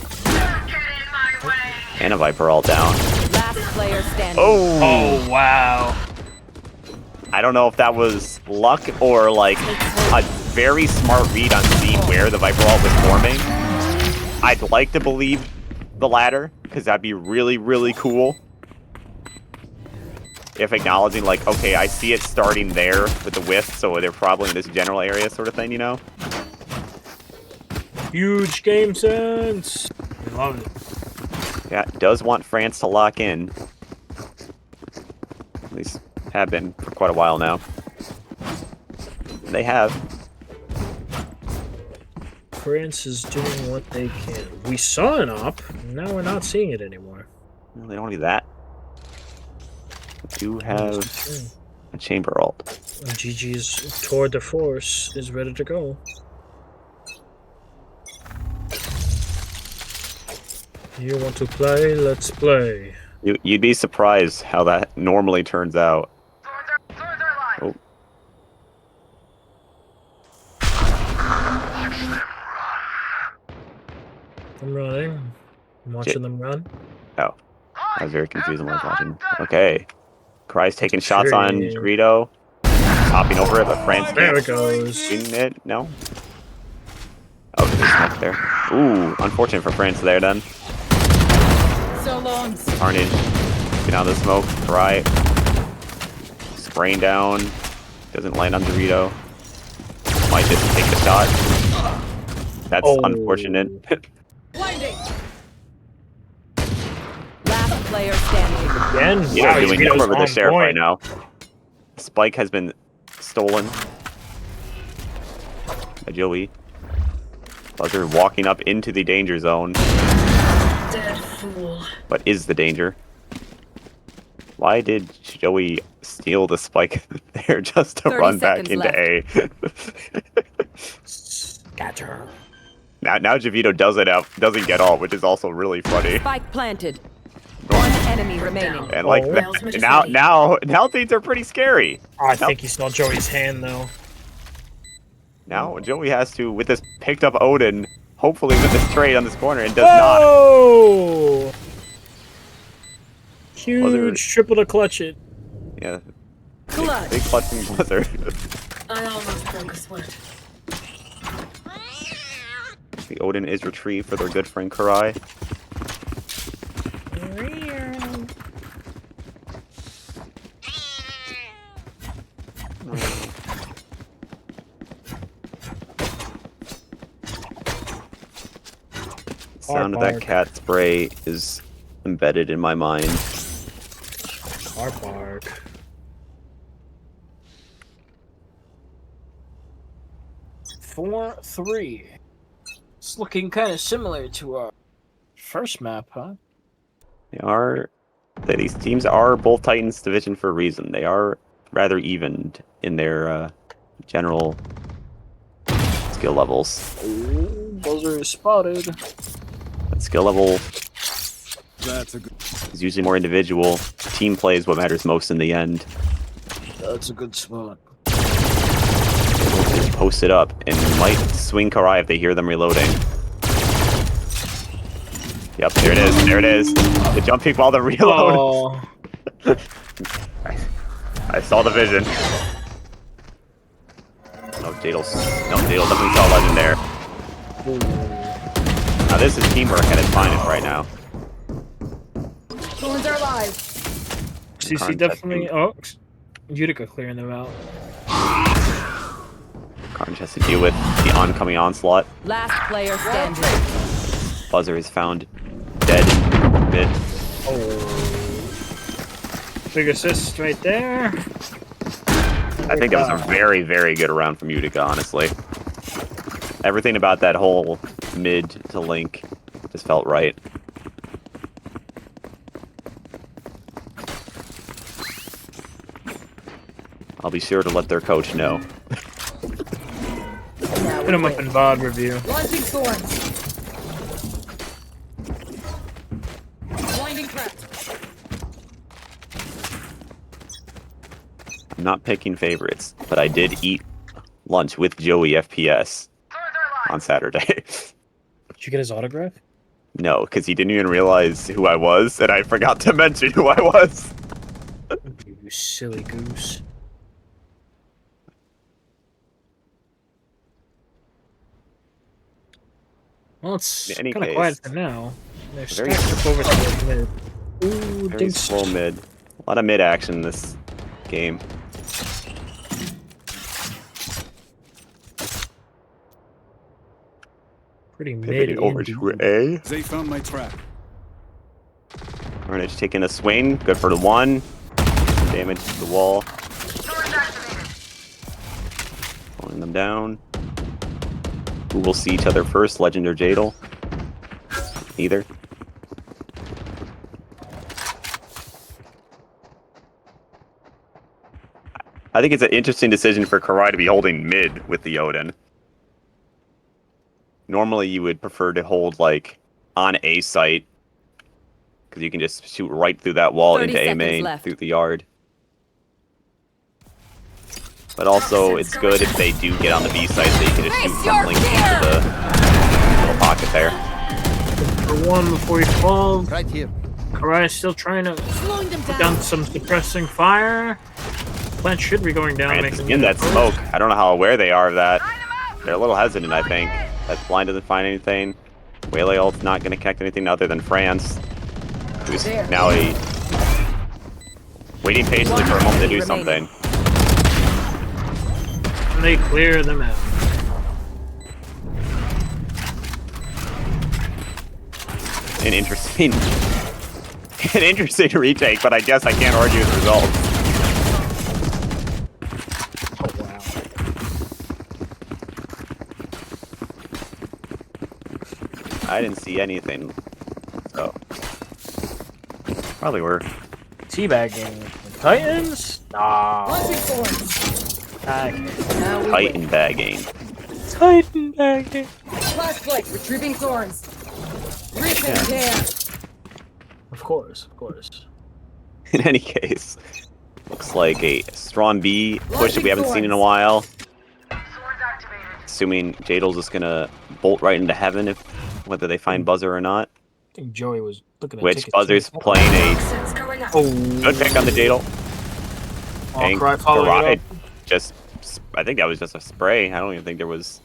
And a Viper all down. Last player standing. Oh! Oh, wow. I don't know if that was luck or like a very smart read on seeing where the Viper ult was forming. I'd like to believe the latter, because that'd be really, really cool. If acknowledging like, okay, I see it starting there with the whiff, so they're probably in this general area sort of thing, you know? Huge game sense. I love it. Yeah, does want France to lock in. At least have been for quite a while now. And they have. France is doing what they can. We saw an op, now we're not seeing it anymore. Well, they don't do that. They do have a chamber ult. And GG's tour de force is ready to go. You want to play? Let's play. You'd be surprised how that normally turns out. Oh. I'm running. I'm watching them run. Oh. I was very confused when I was watching. Okay. Karai's taking shots on Dorito. Hopping over it, but France There can't it goes. win it. No. Oh, there's smoke there. Ooh, unfortunate for France there then. So long. Carnage. Get out of the smoke. Karai. Spraying down. Doesn't land on Dorito. Might just take the shot. That's unfortunate. Blinding. Last player standing. Again? Yeah, Wow, doing Vito's number with the on sheriff point. right now. Spike has been stolen by Joey. Buzzer walking up into the danger zone. Dead fool. What is the danger? Why did Joey steal the spike there just to 30 run back seconds into left. A? Scatter. Now Javito doesn't get all, which is also really funny. Spike planted. One enemy remaining. And like Oh. that, now things are pretty scary. I think he saw Joey's hand though. Now Joey has to, with this picked up Odin, hopefully with this trade on this corner, and does Oh! Huge Blizzard. triple to clutch it. not. Yeah, Clutch. big clutching Blizzard. I almost broke a sweat. The Odin is retrieved for their good friend Karai. The sound of that Bark. cat spray is embedded in my mind. Car park. Four, 3. It's looking kind of similar to our first map, huh? These teams are both Titans division for a reason. They are rather evened in their general skill levels. Ooh, buzzer is spotted. But skill level That's a good. is usually more individual. Team play is what matters most in the end. That's a good spot. They post it up and might swing Karai if they hear them reloading. Yep, there it is. There it is. The jumping while the reload. Oh, I saw the vision. No, Jadal definitely saw Legend there. Now this is teamwork at its finest right now. Thorns are alive. CC Karn definitely. testing. Oh, Utica clearing them out. Karn has to deal with the oncoming onslaught. Last player standing. Buzzer is found dead mid. Oh, big assist right there. I think that was a very, very good round from Utica, honestly. Everything about that whole mid to link just felt right. I'll be sure to let their coach know. Put him up in VOD review. Launching thorns. Blinding trap. I'm not picking favorites, but I did eat lunch with Joey FPS on Saturday. Did you get his autograph? No, because he didn't even realize who I was, and I forgot to mention who I was. You silly goose. Well, it's In any kind of case, quiet for now. They're very- stacked up over to the mid. Ooh, Very dinks. slow mid. A lot of mid action in this game. Pretty mid. Pivoting over to A. They found my trap. Carnage taking a swing. Good for the one. Damage to the wall. Pulling them down. Who will see each other first, Legend or Jadal? Neither. I think it's an interesting decision for Karai to be holding mid with the Odin. Normally you would prefer to hold like on A site, because you can just shoot right through that wall 30 into A seconds main left. through the yard. But also it's good if they do get on the B site so you can just shoot Face from your Link fear! into the little pocket there. For one before he falls. Right here. Karai is still trying to Slowing them put down. down some suppressing fire. Plant should be going down. Grant is making in that approach. smoke. I don't know how aware they are of that. They're a little hesitant, I think. That blind doesn't find anything. Waylay ult's not going to connect anything other than France, who's now waiting patiently for a moment to do something. And they clear them out. An interesting retake, but I guess I can't argue his results. Oh, wow. I didn't see anything, so Probably were. Teabagging. Titans? Nah. Launching thorns. Okay. Now we Titan win. bagging. Titan bagging. Flash plate. Retrieving thorns. Rip and tear. Of course, of course. In any case, looks like a strong B push that we haven't seen in a while. Assuming Jadal's just gonna bolt right into heaven if whether they find Buzzer or not. I think Joey was looking at Which tickets. Buzzer's playing a Toxins going up. Oh, good pick on the Jadal. oh, cry following it up. Just, I think that was just a spray. I don't even think there was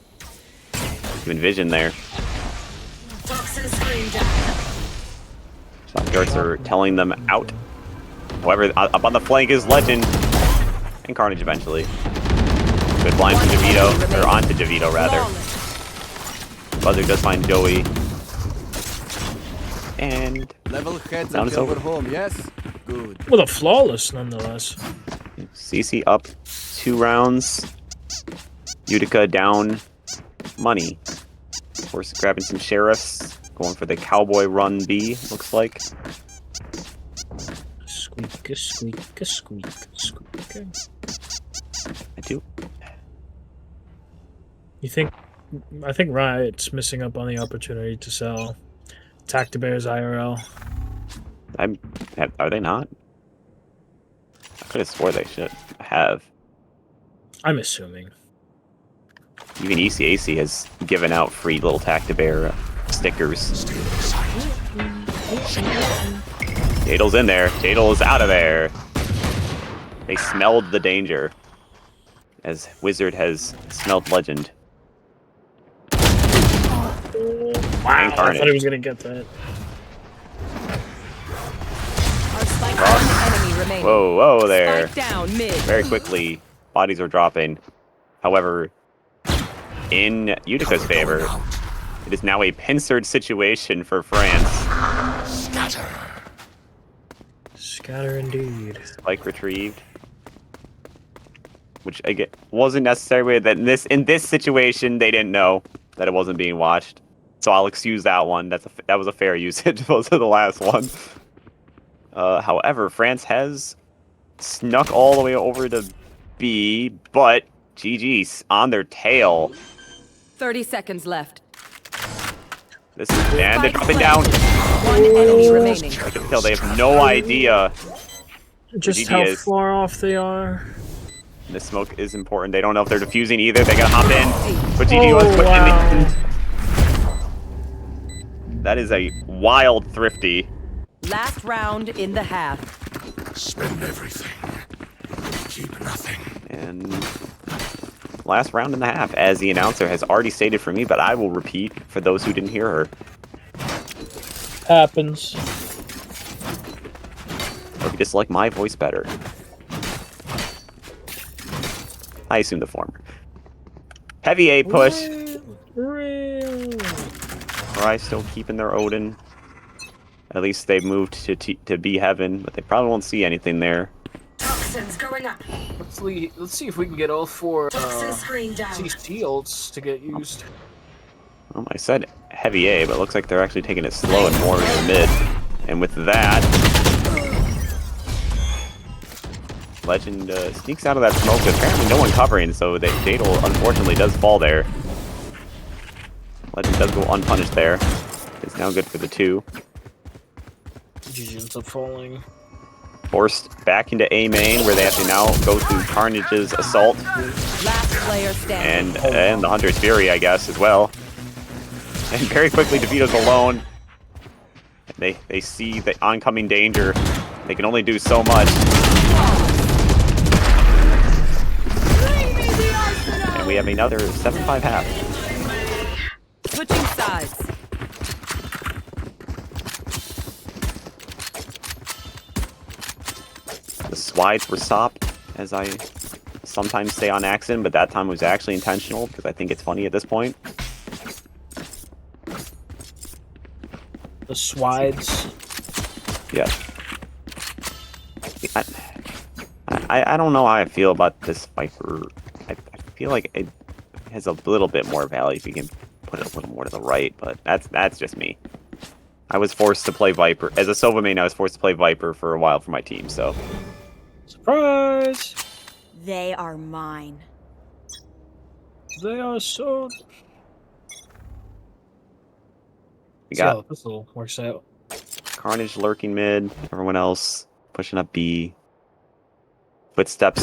even vision there. Toxin screen down. Shot darts are telling them out. However, up on the flank is Legend and Carnage eventually. Good blind from DeVito, or onto DeVito rather. Buzzer does find Joey. And Level heads Down and is over. over home, yes? Good. With a flawless, nonetheless. CC up 2 rounds. Utica down money. Of course, grabbing some sheriffs. Going for the cowboy run B, looks like. Squeak, a squeak, a squeak, a squeak. I do. I think Riot's missing up on the opportunity to sell Tactibear's IRL. Are they not? I could have swore they should have. I'm assuming. Even ECAC has given out free little Tactibear stickers. Jadal's in there. Jadal's out of there. They smelled the danger. As Wizard has smelled Legend. Wow, I Carnage. thought he was gonna get that. Our spike one enemy remaining. Whoa, whoa there. Spike down mid. Very quickly, bodies are dropping. However, in Utica's favor, it is now a pincered situation for France. Scatter. Scatter indeed. Spike retrieved. Which again wasn't necessary that in this situation they didn't know that it wasn't being watched. So I'll excuse that one. That was a fair usage. Those are the last one. However, France has snuck all the way over to B, but GG's on their tail. 30 seconds left. This is and they're dropping down. One enemy remaining. I can tell they have no idea. Just GG how is. far off they are. This smoke is important. They don't know if they're defusing either. They gotta hop in. But GG was Oh, put in wow. the end. That is a wild thrifty. Last round in the half. Spend everything. Keep nothing. And last round and a half, as the announcer has already stated for me, but I will repeat for those who didn't hear her. Happens. Or if you dislike my voice better. I assume the former. Heavy A push. Real. Rai still keeping their Odin. At least they've moved to B heaven, but they probably won't see anything there. Toxins going up. Let's see if we can get all 4 Toxin screen down. CC ults to get used. I said heavy A, but it looks like they're actually taking it slow and more in the mid. And with that, Legend sneaks out of that smoke. Apparently no one covering, so that Jadal unfortunately does fall there. Legend does go unpunished there. It's now good for the 2. GG ends up falling. Forced back into A main, where they have to now go through Carnage's assault Last player standing. and the Hunter's Fury, I guess, as well. And very quickly, DeVito's alone. They see the oncoming danger. They can only do so much. And we have another 7-5 half. Switching sides. The slides were stopped, as I sometimes say on accident, but that time was actually intentional, because I think it's funny at this point. The swides. Yeah. I don't know how I feel about this Viper. I feel like it has a little bit more value if you can put it a little more to the right, but that's just me. I was forced to play Viper. As a Sova main, I was forced to play Viper for a while for my team, so. Surprise! They are mine. They are so. We See how got the pistol works out. Carnage lurking mid, everyone else pushing up B. Footsteps.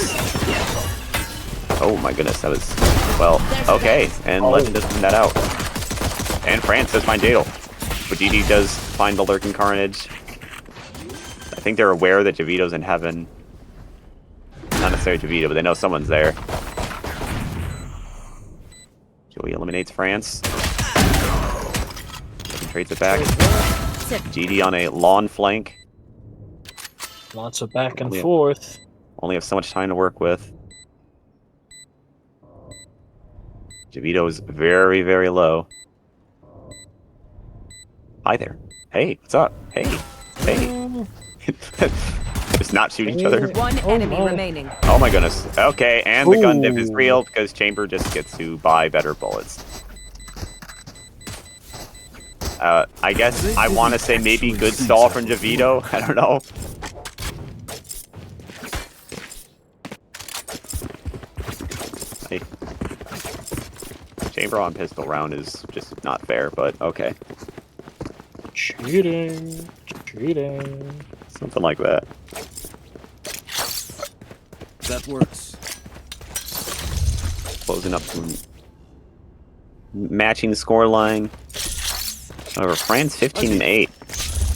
Oh my goodness, that was... Well, okay, and Legend does find that out. And France does find Jadal. But GD does find the lurking Carnage. I think they're aware that Javito's in heaven. Not necessarily Javito, but they know someone's there. Joey eliminates France. Trades it back. GD on a lawn flank. Lots of back and Only- forth. Only have so much time to work with. Javito is very, very low. Hi there. Hey, what's up? Hey. Hey. Just not shoot each other. One enemy my. remaining. Oh my goodness. Okay, and the gun dip is Ooh. real because Chamber just gets to buy better bullets. I guess I want to say maybe good stall from Javito. I don't know. Hey. Chamber on pistol round is just not fair, but okay. Cheating. Cheating. Something like that. That works. Closing up some matching the score line. However, France 15 and 8.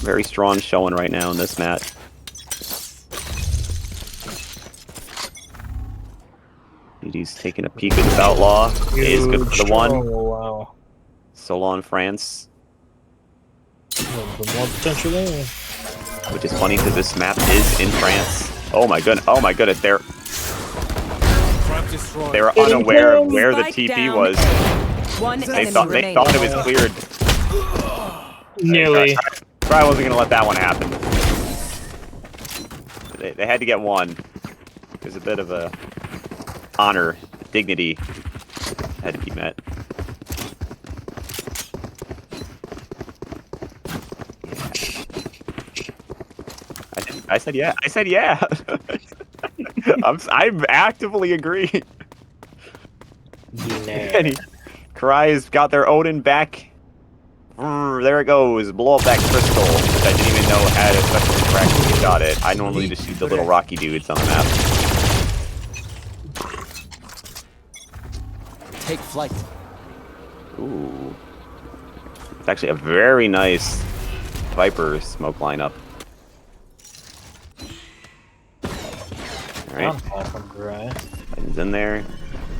Very strong showing right now in this match. He's taking a peek at this outlaw. It is good for the one. Oh, wow. Solo on France, A little bit more potential there. which is funny because this map is in France. Oh my goodness! Oh my goodness! They're unaware of where the TP was. One They enemy thought remaining. it was cleared. Nearly. Probably wasn't gonna let that one happen. They had to get one. There's a bit of a honor, dignity had to be met. I said yeah. I said yeah. I'm actively agreeing. And Karai's got their Odin back. There it goes. Blow up that crystal, which I didn't even know had a special track when you got it. I normally just shoot the little rocky dudes on the map. Take flight. Ooh. It's actually a very nice Viper smoke lineup. Alright. Biden's in there.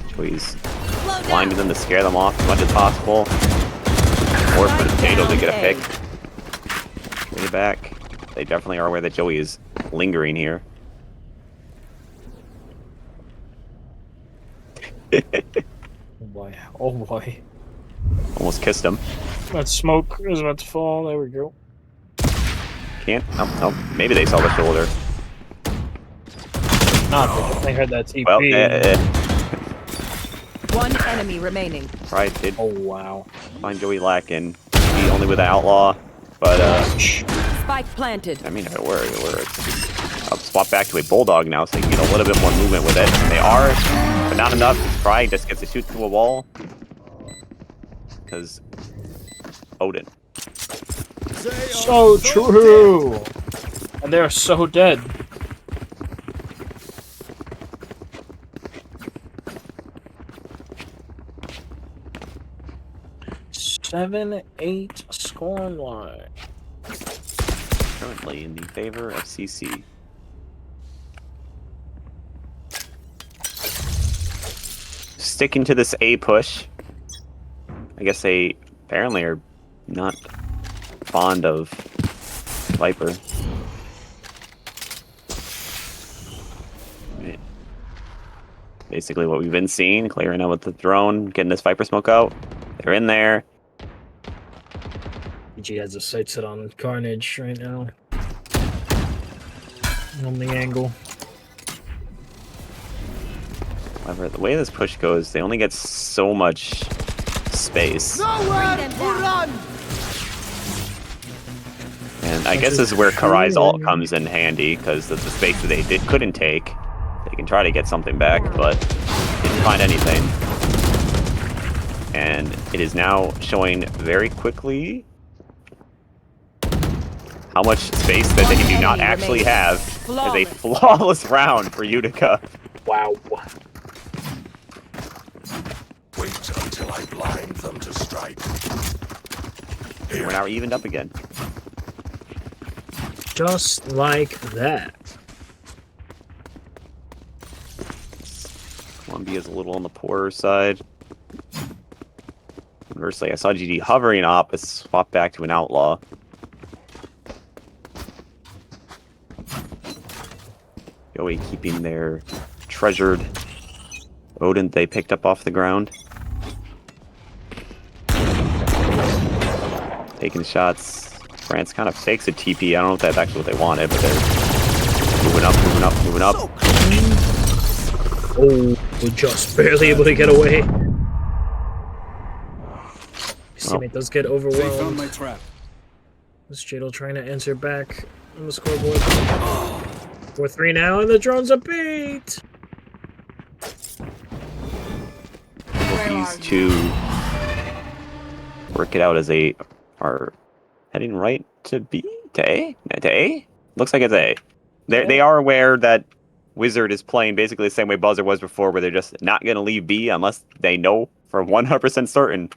Joey's blinding them to scare them off as much as possible. Or for the potato to get a pick. Trade it back. They definitely are aware that Joey is lingering here. Oh boy. Oh boy. Almost kissed him. That smoke is about to fall. There we go. Can't. Oh, maybe they saw the shoulder. Not they heard that TP. Well, One enemy remaining. Pride did Oh wow. find Joey lacking. He only with the outlaw, but Spike planted. I mean, if it works. I'll swap back to a bulldog now, so you can get a little bit more movement with it. And they are, but not enough. Pride just gets to shoot through a wall because Odin. So true. And they're so dead. Seven, 8 scoring line. Currently in the favor of CC. Sticking to this A push. I guess they apparently are not fond of Viper. Right. Basically what we've been seeing, clearing out with the drone, getting this Viper smoke out. They're in there. PG has the sights set on Carnage right now. On the angle. However, the way this push goes, they only get so much space. Bring them down. I guess this is where Karai's ult comes in handy, because of the space that they couldn't take. They can try to get something back, but didn't find anything. And it is now showing very quickly how much space that they do not actually have. As a flawless round for Utica. Wow. Wait until I blind them to strike. We're now evened up again. Just like that. Columbia's a little on the poorer side. Conversely, I saw GD hovering up, but swapped back to an outlaw. Joey keeping their treasured Odin they picked up off the ground. Taking shots. France kind of takes a TP. I don't know if that's actually what they wanted, but they're moving up, moving up, moving up. Oh, we're just barely able to get away. His teammate does get They found overwhelmed. my trap. This Jadal trying to answer back on the scoreboard. 4-3 now, and the drone's a beat! These two work it out as they are heading right to B? To A? To A? Looks like it's A. They are aware that Wizard is playing basically the same way Buzzer was before, where they're just not going to leave B unless they know for 100% certain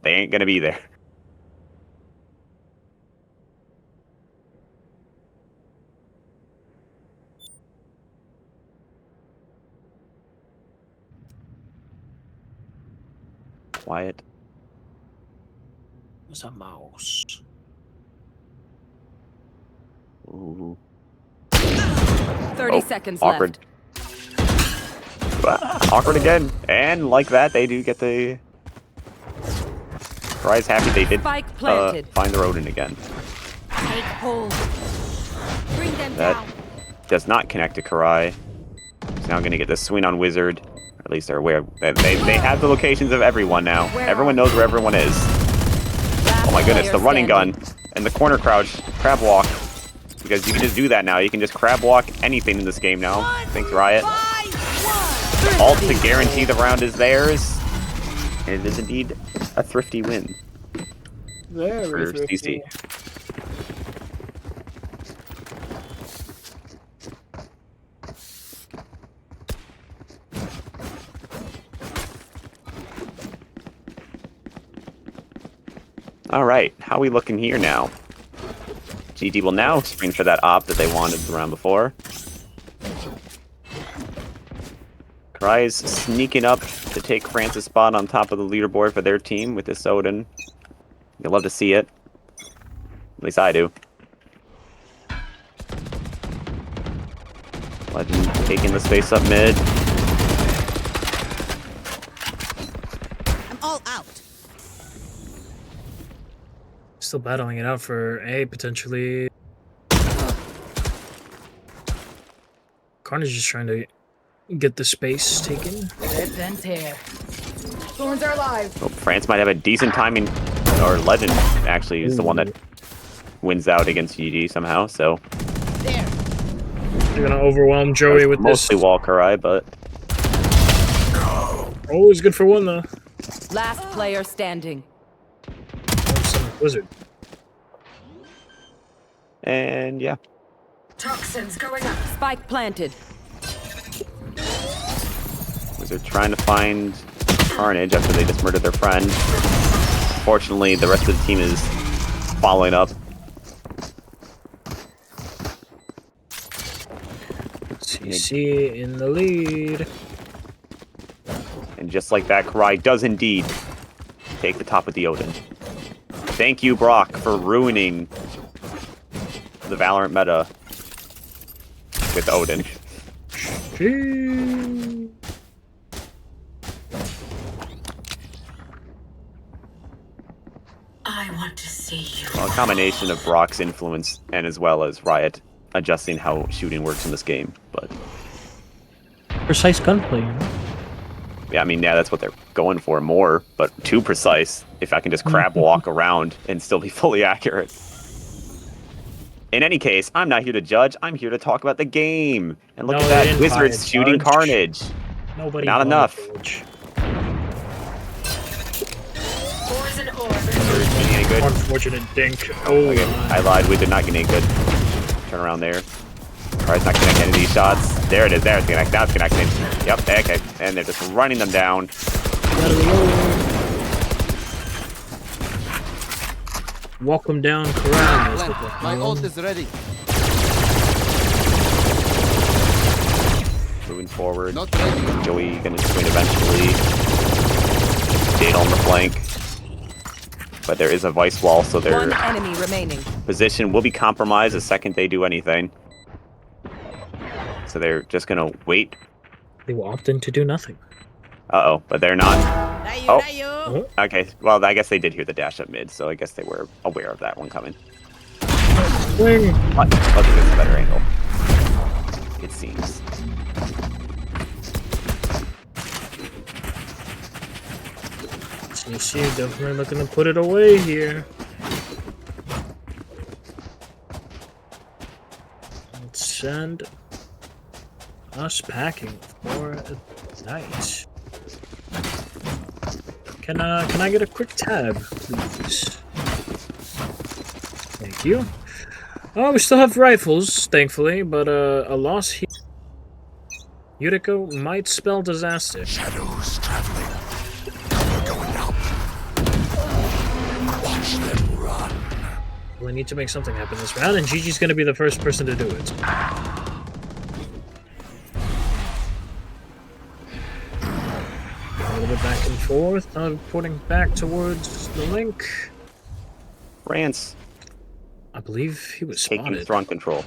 they ain't going to be there. Quiet. There's a mouse. Ooh. 30 seconds Awkward. Awkward again. And like that, they do get the... Karai's happy they did Spike planted. find the Rodin again. Take hold. Bring them That down. does not connect to Karai. He's now going to get the swing on Wizard. Or at least they're aware. They have the locations of everyone now. Everyone knows where everyone is. Oh my goodness, the running gun. And the corner crouch. Crab walk. Because you can just do that now. You can just crab walk anything in this game now. Thanks, Riot. Ult to guarantee the round is theirs. And it is indeed a thrifty win for CC. All right, how are we looking here now? GD will now spring for that op that they wanted the round before. Karai is sneaking up to take France's spot on top of the leaderboard for their team with this Odin. You'll love to see it. At least I do. Legend taking the space up mid. I'm all out. Still battling it out for A, potentially. Carnage is trying to get the space taken. Rip and tear. Thorns are alive. Oh, France might have a decent timing, or Legend actually is the one that wins out against GG somehow, so. There. They're gonna overwhelm Joey with Mostly this. wall Karai, but Always good for one, though. Last player standing. Wizard. and yeah. Toxins going up. Spike planted. They're trying to find Carnage after they just murdered their friend. Fortunately, the rest of the team is following up. CC in the lead. And just like that, Karai does indeed take the top with the Odin. Thank you, Brock, for ruining the Valorant meta with Odin. I want to see you. Well, a combination of Brock's influence and as well as Riot adjusting how shooting works in this game. But Precise gunplay. You know? yeah, I mean, yeah, that's what they're going for more, but too precise. If I can just crab walk around and still be fully accurate. In any case, I'm not here to judge. I'm here to talk about the game. And look No, at they that. didn't Wizards buy it, shooting Judge. Carnage. Nobody Not bought enough. Judge. Ores in orbit. Wizards getting any good? Unfortunate dink. Oh, Okay, I lied. Wizard not getting any good. Turn around there. Alright, it's not connecting any of these shots. There it is. There it's connected. Now it's connecting. Yep, okay. And they're just running them down. walk him down, corral him. Plant. My ult is ready. Moving forward. Not ready. Joey gonna swing eventually. Data on the flank. But there is a vice wall, so their One enemy remaining. position will be compromised the second they do anything. So they're just gonna wait. They will opt in to do nothing. Uh-oh, but they're not. Rayo, Oh. Rayo. Okay, well, I guess they did hear the dash up mid, so I guess they were aware of that one coming. Swing. Let's get a better angle. It seems. CC definitely looking to put it away here. Let's send us packing for a night. Can I get a quick tab, please? Thank you. Oh, we still have rifles, thankfully, but a loss here. Utica might spell disaster. Shadows traveling. They're going out. Watch them run. We need to make something happen this round, and Gigi's gonna be the first person to do it. A little bit back and forth, porting back towards the link. France I believe he was taking spotted. throne control.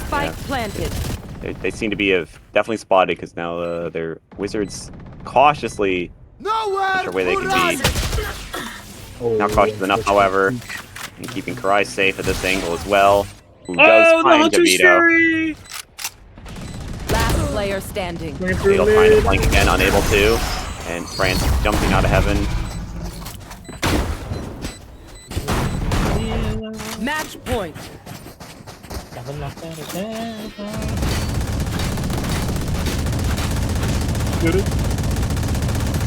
Spike planted. They seem to be definitely spotted because now their wizards cautiously Nowhere. sure where they can be. Oh, Not cautious enough, however, and keeping Karai safe at this angle as well. Who does Oh, the find Hunter's DeVito. Fury! Last player standing. Going through DeVito trying to mid. flank again, unable to. And France jumping out of heaven. Match point.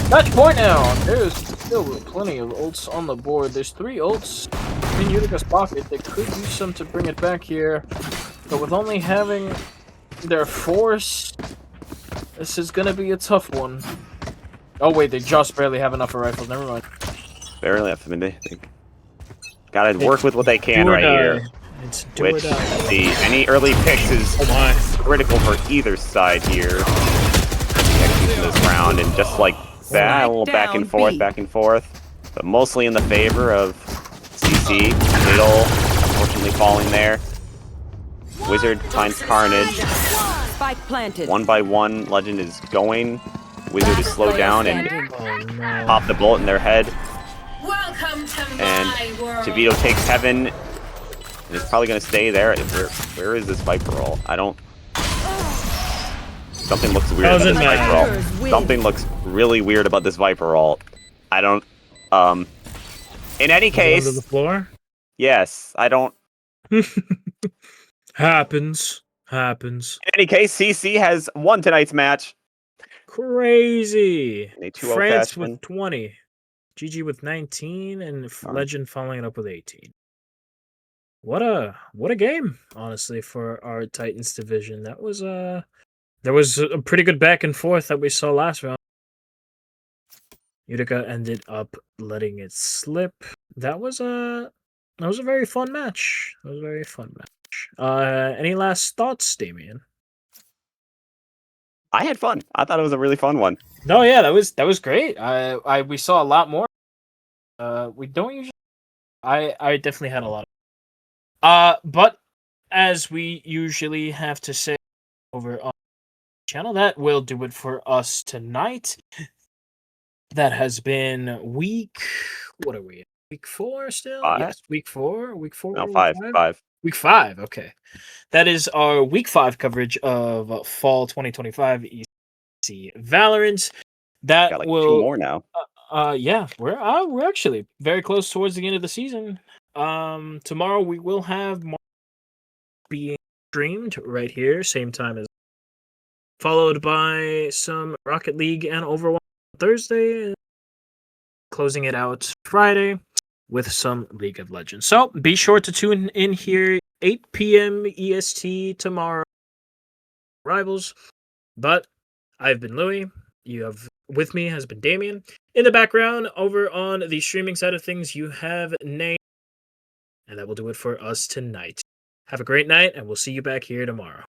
Match point now! There's still plenty of ults on the board. There's 3 ults in Utica's pocket. They could use some to bring it back here. But with only having their force, this is gonna be a tough one. Oh wait, they just barely have enough for rifles. Never mind. Barely left. I mean, they gotta work with what they can Do or right die. here. It's do or Which, die. see, any early picks is Oh my. critical for either side here. Execution this round, and just like that, a little back and down, forth, but mostly in the favor of CC. Middle, unfortunately falling there. Wizard finds Carnage. Spike planted. 1 by 1, Legend is going. Wizard is slowed down and Oh no. pop the bullet in their head. Welcome to And my world. DeVito takes heaven. And it's probably going to stay there. Where is this Viper roll? I don't... Something looks weird about Doesn't this Viper matter. roll. Win. Something looks really weird about this Viper roll. I don't... In any Under case... the floor? Yes, I don't... Happens. Happens. In any case, CC has won tonight's match. Crazy. In a 2-0 France fashion. with 20. GG with 19, and Legend following it up with 18. What a game, honestly, for our Titans division. That was there was a pretty good back and forth that we saw last round. Utica ended up letting it slip. That was a very fun match. That was a very fun match. Any last thoughts, Damien? I had fun. I thought it was a really fun one. No, yeah, that was great. We saw a lot more. We don't usually. I definitely had a lot. But as we usually have to say over on the channel, that will do it for us tonight. That has been week. What are we? Week 4 still? 5. Yes, week 4. Week 4. No, week 5. Week 5. Okay, that is our week 5 coverage of fall 2025 ECAC Valorant. That Got like will 2 more now. Yeah, we're actually very close towards the end of the season. Tomorrow we will have more being streamed right here, same time as followed by some Rocket League and Overwatch on Thursday, closing it out Friday with some League of Legends. So be sure to tune in here 8 p.m. EST tomorrow. Rivals. But I've been Louis. You have with me has been Damien. In the background, over on the streaming side of things, you have Nate. And that will do it for us tonight. Have a great night, and we'll see you back here tomorrow.